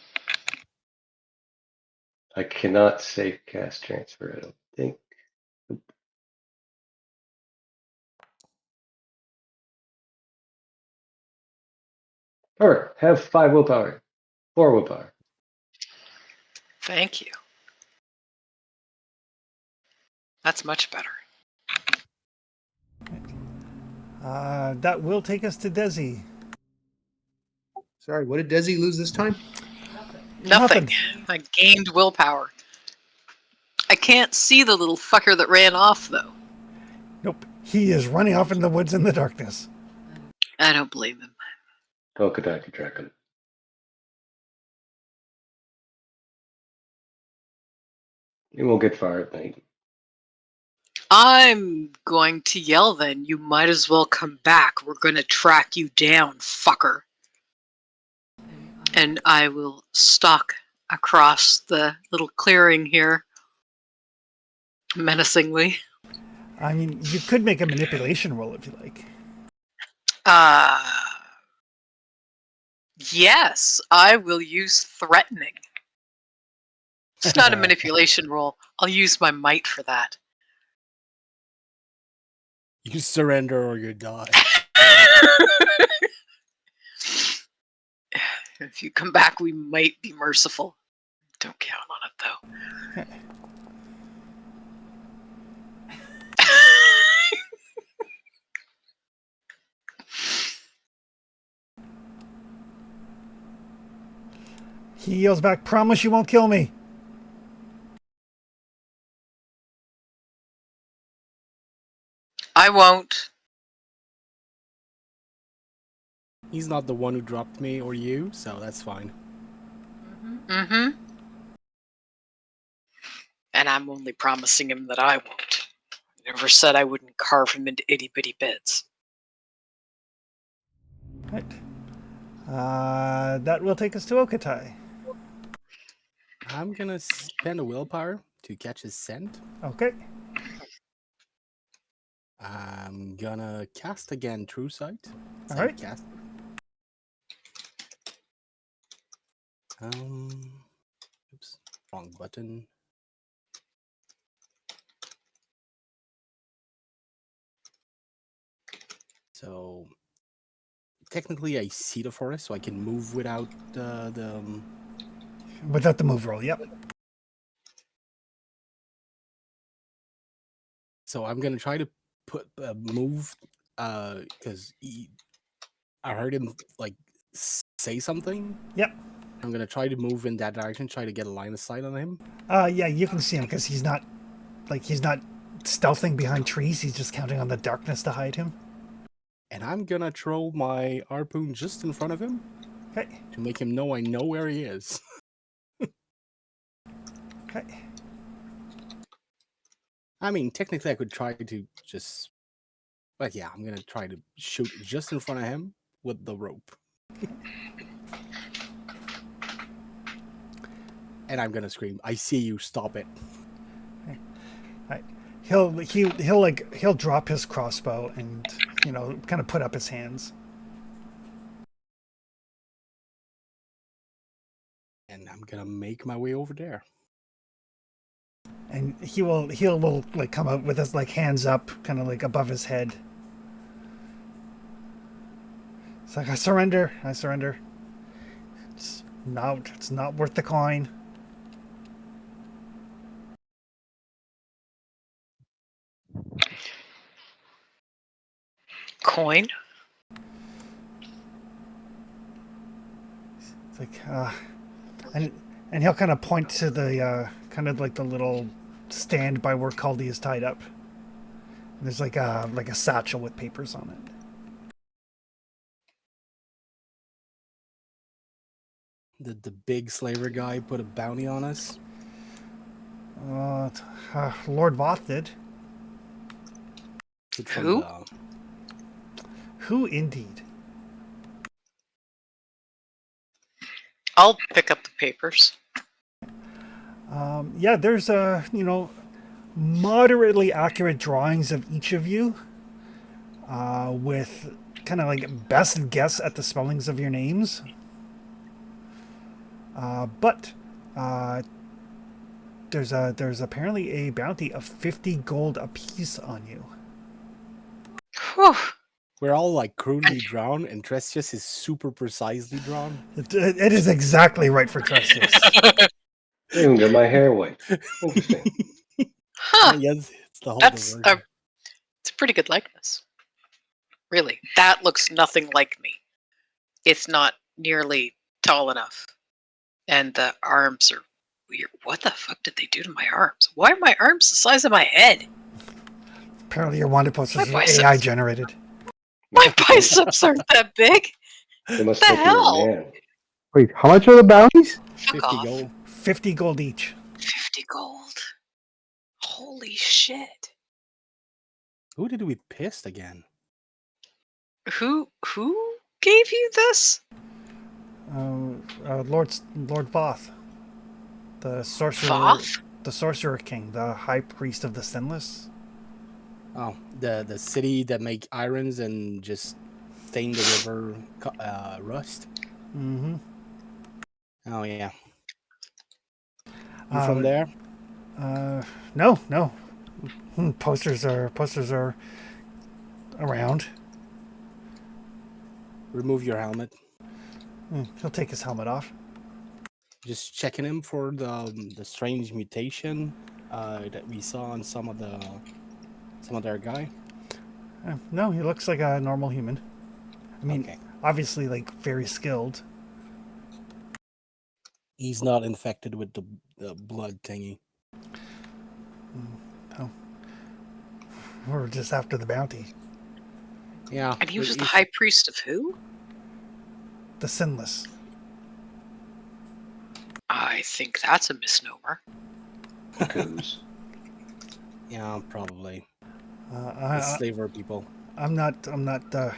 I cannot save cast transfer, I don't think. Alright, have 5 willpower. 4 willpower. Thank you. That's much better. That will take us to Desi. Sorry, what did Desi lose this time? Nothing. I gained willpower. I can't see the little fucker that ran off, though. Nope. He is running off in the woods in the darkness. I don't blame him. Okadaki Dragon. You won't get far at night. I'm going to yell then. You might as well come back. We're going to track you down, fucker. And I will stalk across the little clearing here menacingly. I mean, you could make a manipulation roll if you like. Yes, I will use threatening. It's not a manipulation roll. I'll use my might for that. You surrender or you die. If you come back, we might be merciful. Don't count on it, though. He yells back, "Promise you won't kill me." I won't. He's not the one who dropped me or you, so that's fine. Mm-hmm. And I'm only promising him that I won't. I never said I wouldn't carve him into itty bitty bits. Right. That will take us to Okatai. I'm gonna spend a willpower to catch his scent. Okay. I'm gonna cast again True Sight. All right. Cast. Oops, wrong button. So technically, I see the forest, so I can move without the. Without the move roll, yep. So I'm gonna try to put move, because I heard him like say something. Yep. I'm gonna try to move in that direction, try to get a line of sight on him. Yeah, you can see him because he's not stealthing behind trees. He's just counting on the darkness to hide him. And I'm gonna throw my harpoon just in front of him Okay. to make him know I know where he is. Okay. I mean, technically, I could try to just, but yeah, I'm gonna try to shoot just in front of him with the rope. And I'm gonna scream, "I see you! Stop it!" Right. He'll drop his crossbow and kind of put up his hands. And I'm gonna make my way over there. And he'll like come up with his like hands up, kind of like above his head. It's like, I surrender. It's not worth the coin. Coin? It's like, and he'll kind of point to the kind of like the little stand by where Caldy is tied up. And there's like a satchel with papers on it. Did the big slaver guy put a bounty on us? Lord Voth did. Is it from Who? Who indeed? I'll pick up the papers. Yeah, there's moderately accurate drawings of each of you, with kind of like best guess at the spellings of your names. But there's apparently a bounty of 50 gold apiece on you. Whew. We're all like crudely drawn, and Trestius is super precisely drawn. It is exactly right for Trestius. I even got my hair white. Interesting. Huh. Yes, it's the whole That's diversion. it's a pretty good likeness. Really. That looks nothing like me. It's not nearly tall enough. And the arms are weird. What the fuck did they do to my arms? Why are my arms the size of my head? Apparently your wanted posters My are biceps. AI generated. My biceps aren't that big. They must The think you're a hell? man. Wait, how much are the bounties? Fuck 50 off. gold. 50 gold each. 50 gold. Holy shit. Who did we piss again? Who gave you this? Lord Voth, the sorcerer, Voth? the sorcerer king, the high priest of the Sinless. Oh, the city that make irons and just stain the river rust. Mm-hmm. Oh yeah. You from there? No. Posters are around. Remove your helmet. He'll take his helmet off. Just checking him for the strange mutation that we saw on some other guy. No, he looks like a normal human. I mean, Okay. obviously, like very skilled. He's not infected with the blood thingy. No. We're just after the bounty. Yeah. And he but was the if- high priest of who? The sinless. I think that's a misnomer. Coos. Yeah, probably. I, The slaver people. I'm not the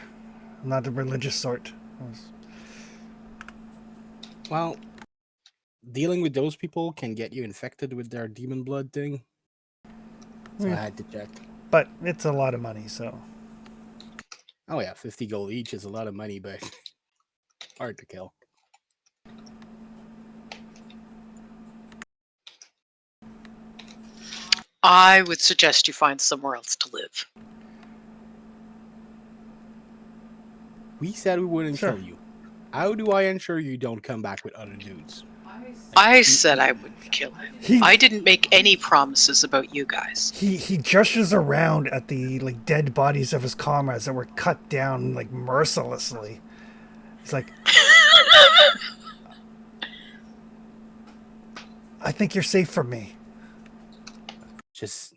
religious sort. Well, dealing with those people can get you infected with their demon blood thing. So Yeah. I had to check. But it's a lot of money, so Oh yeah, 50 gold each is a lot of money, but hard to kill. I would suggest you find somewhere else to live. We said we wouldn't Sure. kill you. How do I ensure you don't come back with other dudes? I said I wouldn't kill him. he I didn't make any promises about you guys. he gestures around at the dead bodies of his comrades that were cut down mercilessly. He's like, I think you're safe from me. Just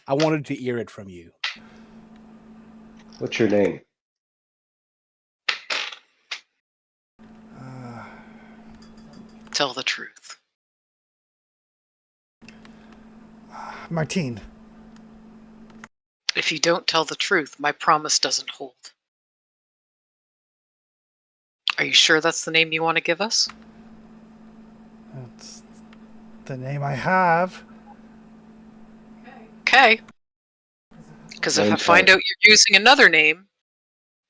I wanted to hear it from you. What's your name? Tell the truth. Martine. If you don't tell the truth, my promise doesn't hold. Are you sure that's the name you want to give us? That's the name I have. Okay. Because if I Name's find Helen. out you're using another name,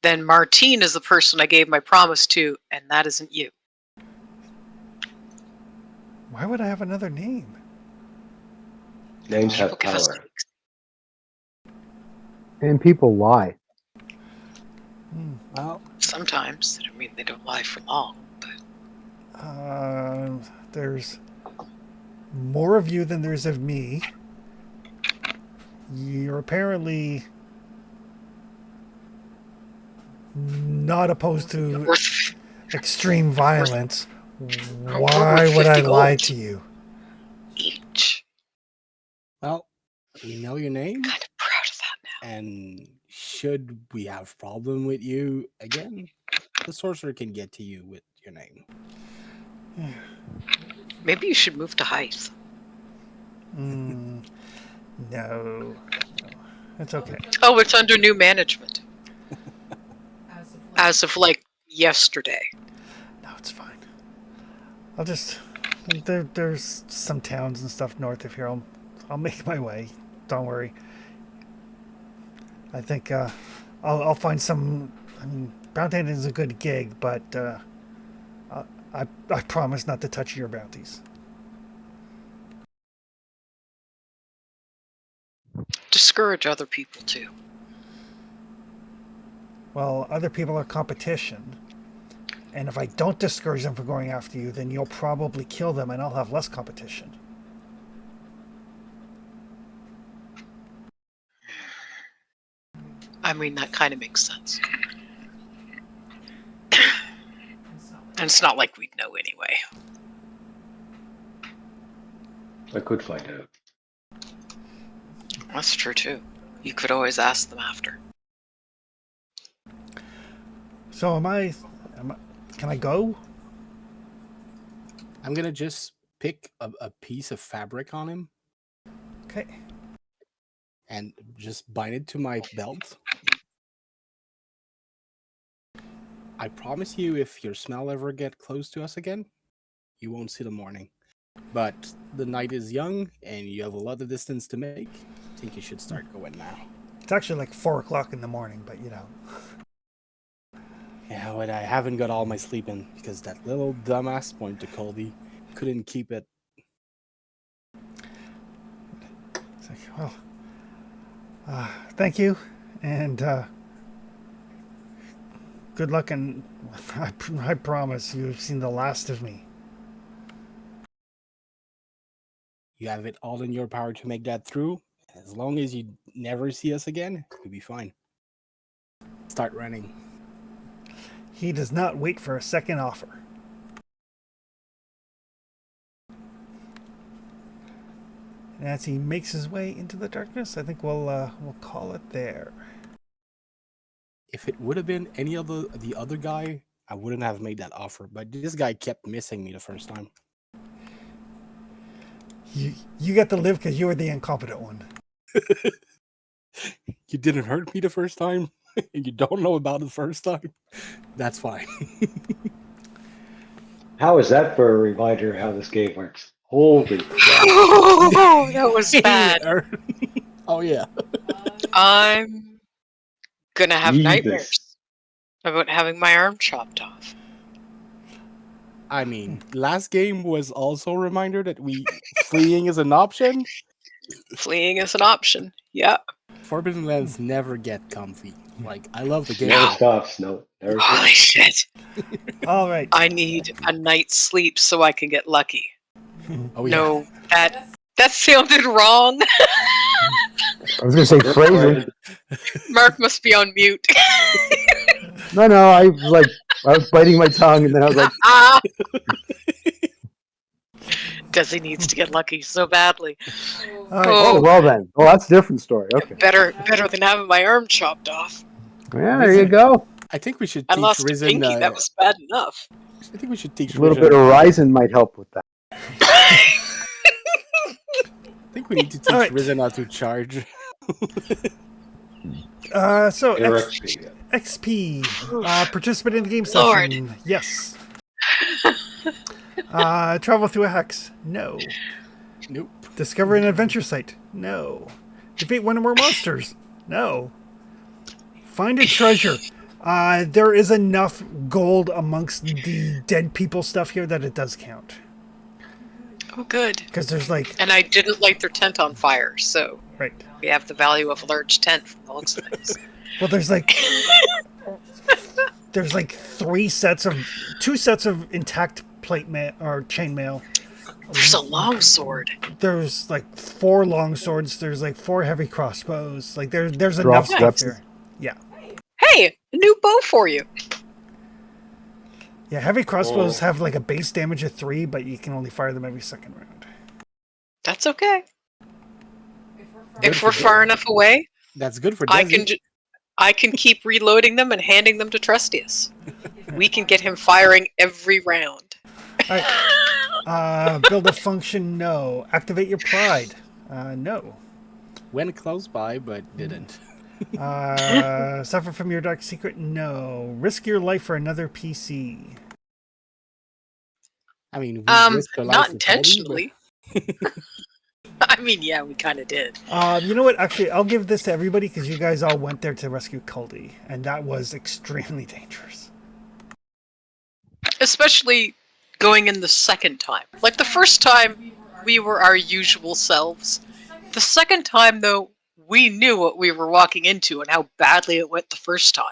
then Martine is the person I gave my promise to, and that isn't you. Why would I have another name? Names have People give us power. names. And people lie. Well, Sometimes. I mean, they don't lie for long. There's more of you than there's of me. You're apparently not opposed to Worth extreme violence. We're Why worth would I 50 lie gold. to you? each. well, we know your name, Kind of proud of that now. and should we have problem with you again, the sorcerer can get to you with your name. Maybe you should move to Hythe. No, it's okay. Oh, it's under new management. As of like yesterday. No, it's fine. I'll just there's some towns and stuff north of here. I'll make my way. Don't worry. I think I'll find some. I mean, bounty hunting is a good gig, but I promise not to touch your bounties. Discourage other people too. Well, other people are competition, and if I don't discourage them from going after you, then you'll probably kill them, and I'll have less competition. I mean, that kind of makes sense. And it's not like we'd know anyway. I could find out. That's true too. You could always ask them after. So can I go? I'm gonna just pick a piece of fabric on him Okay. and just bind it to my belt. I promise you, if your smell ever get close to us again, you won't see the morning. But the night is young, and you have a lot of distance to make. I think you should start going now. It's actually like 4 o'clock in the morning, but you know. Yeah, but I haven't got all my sleep in because that little dumbass point to Colby couldn't keep it. It's like, well, thank you, and good luck, and I promise you've seen the last of me. You have it all in your power to make that through. As long as you never see us again, you'll be fine. Start running. He does not wait for a second offer. And as he makes his way into the darkness, I think we'll call it there. If it would have been any other the other guy, I wouldn't have made that offer. But this guy kept missing me the first time. You get to live because you were the incompetent one. You didn't hurt me the first time, and you don't know about it the first time. That's fine. How is that for a reminder how this game works? Holy crap. Oh, that was bad. Oh yeah. I'm gonna have Jesus. nightmares about having my arm chopped off. I mean, last game was also a reminder that fleeing is an option. Fleeing is an option. Yeah. Forbidden Lands never get comfy. Like, I love the game. Never stops. No. Never stops. Holy shit! All right. I need a night's sleep so I can get lucky. Oh yeah. No, that sounded wrong. I was going to say phrasing. Mark must be on mute. No, I was biting my tongue, and then I was like, Desi needs to get lucky so badly. All right. oh, well then. Well, that's a different story. Okay. Better than having my arm chopped off. Yeah, there you go. I think we should I teach lost a Risen. pinky. That was bad enough. I think we should teach A little Risen. bit of Ryzen might help with that. I think we need to teach Alright. Risen how to charge. So Your X- XP, yeah. XP. Participate in the game Lord. session. Yes. Travel through a hex. No. Nope. Discover an adventure site. No. Defeat one or more monsters. No. Find a treasure. There is enough gold amongst the dead people stuff here that it does count. Oh, good. Because there's like, And I didn't light their tent on fire, so right. we have the value of a large tent from the looks of things. Well, there's like two sets of intact plate mail or chainmail. There's a long sword. There's like 4 long swords. There's like 4 heavy crossbows. Like there's enough Drop stuff weapons. there. Yeah, Hey, a new bow for you. yeah. Heavy crossbows Oh. have like a base damage of 3, but you can only fire them every second round. That's okay. Good If for we're far Desi. enough away, That's good for I Desi. can keep reloading them and handing them to Trustius. We can get him firing every round. All right. Build a function. No. Activate your pride. No. Went close by, but didn't. Suffer from your dark secret. No. Risk your life for another PC. I mean, we risked our life Not for Teddy, intentionally. I mean, yeah, we kind of did. You know what? Actually, I'll give this to everybody because you guys all went there to rescue Kuldi, and that was extremely dangerous. Especially going in the second time. Like the first time, we were our usual selves. The second time, though, we knew what we were walking into and how badly it went the first time.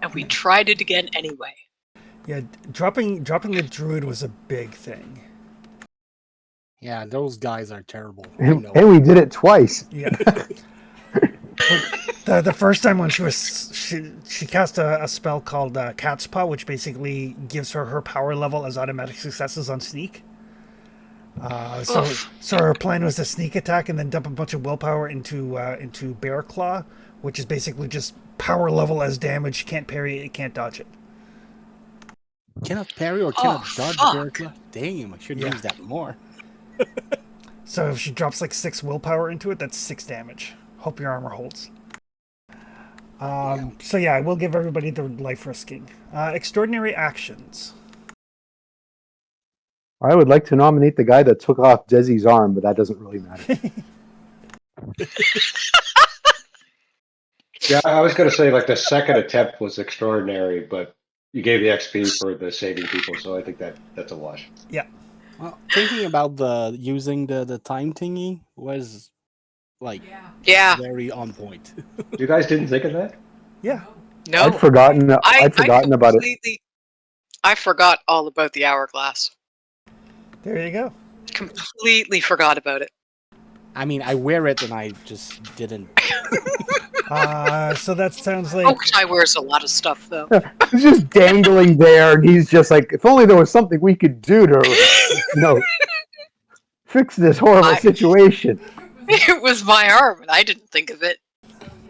And we tried it again anyway. Yeah, dropping the druid was a big thing. Yeah, those guys are terrible. I And, know. and we did it twice. Yeah. The first time when she cast a spell called Cat's Paw, which basically gives her power level as automatic successes on sneak. So her plan was to sneak attack and then dump a bunch of willpower into Bear Claw, which is basically just power level as damage. You can't parry it, you can't dodge it. Cannot parry or cannot dodge fuck. Bear Claw? Damn, I should Yeah. use that more. So if she drops like 6 willpower into it, that's 6 damage. Hope your armor holds. So yeah, I will give everybody the life risking. Extraordinary actions. I would like to nominate the guy that took off Desi's arm, but that doesn't really matter. Yeah, I was going to say like the second attempt was extraordinary, but you gave the XP for the saving people, so I think that's a wash. Well, thinking about using the time thingy was like Yeah, very on point. You guys didn't think of that? Yeah. no. I'd forgotten about it. completely- I forgot all about the hourglass. There you go. Completely forgot about it. I mean, I wear it and I just didn't. So that sounds like Okai wears a lot of stuff, though. He's just dangling there, and he's just like, if only there was something we could do to, fix this horrible I- situation? It was my arm, and I didn't think of it.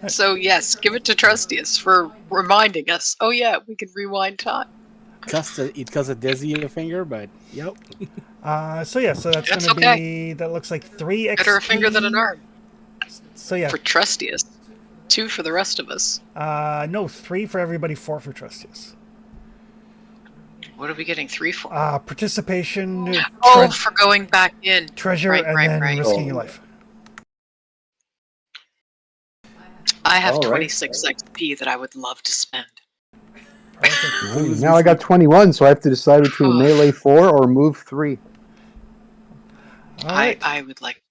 So yes, give it to Trustius for reminding us. Oh yeah, we can rewind time. It caused a dizzy finger, but yep. So that's That's going to okay. be, that looks like 3 XP. Better a finger than an arm So yeah, for Trustius. 2 for the rest of us. no, 3 for everybody, 4 for Trustius. What are we getting 3 for? Participation, Oh, for going back in. treasure, right, and right, then right. risking Oh. your life. I have All right. 26 XP that I would love to spend. Perfect. Now I got 21, so I have to decide between melee 4 or move 3. All right. I would like.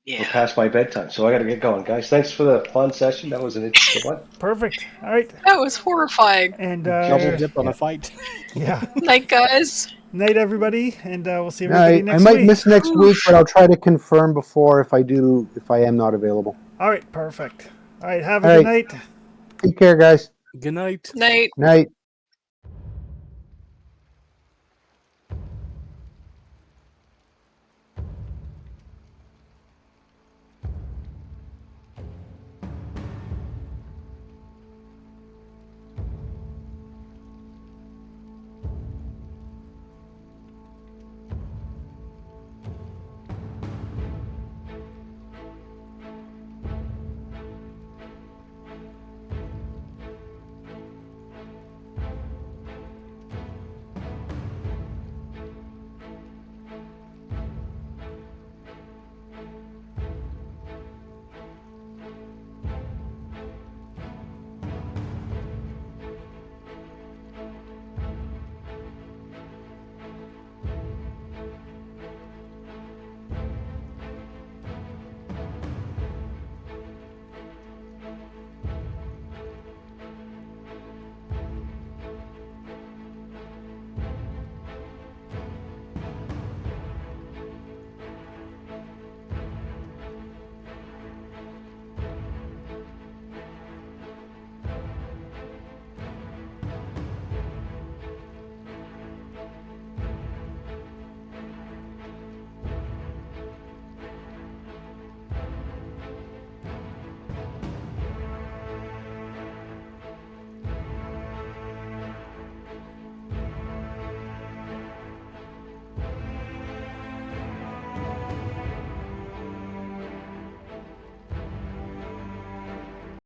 We're Yeah. past my bedtime, so I got to get going, guys. Thanks for the fun session. That was an interesting one. Perfect. All right. That was horrifying. And Double dip on a fight. yeah. Night, guys. Night, everybody, and we'll see everybody I next might week. miss next week, but I'll try to confirm before if I am not available. All right. Perfect. All right. Have a All good right. night. Take care, guys. Good night. Night. Night.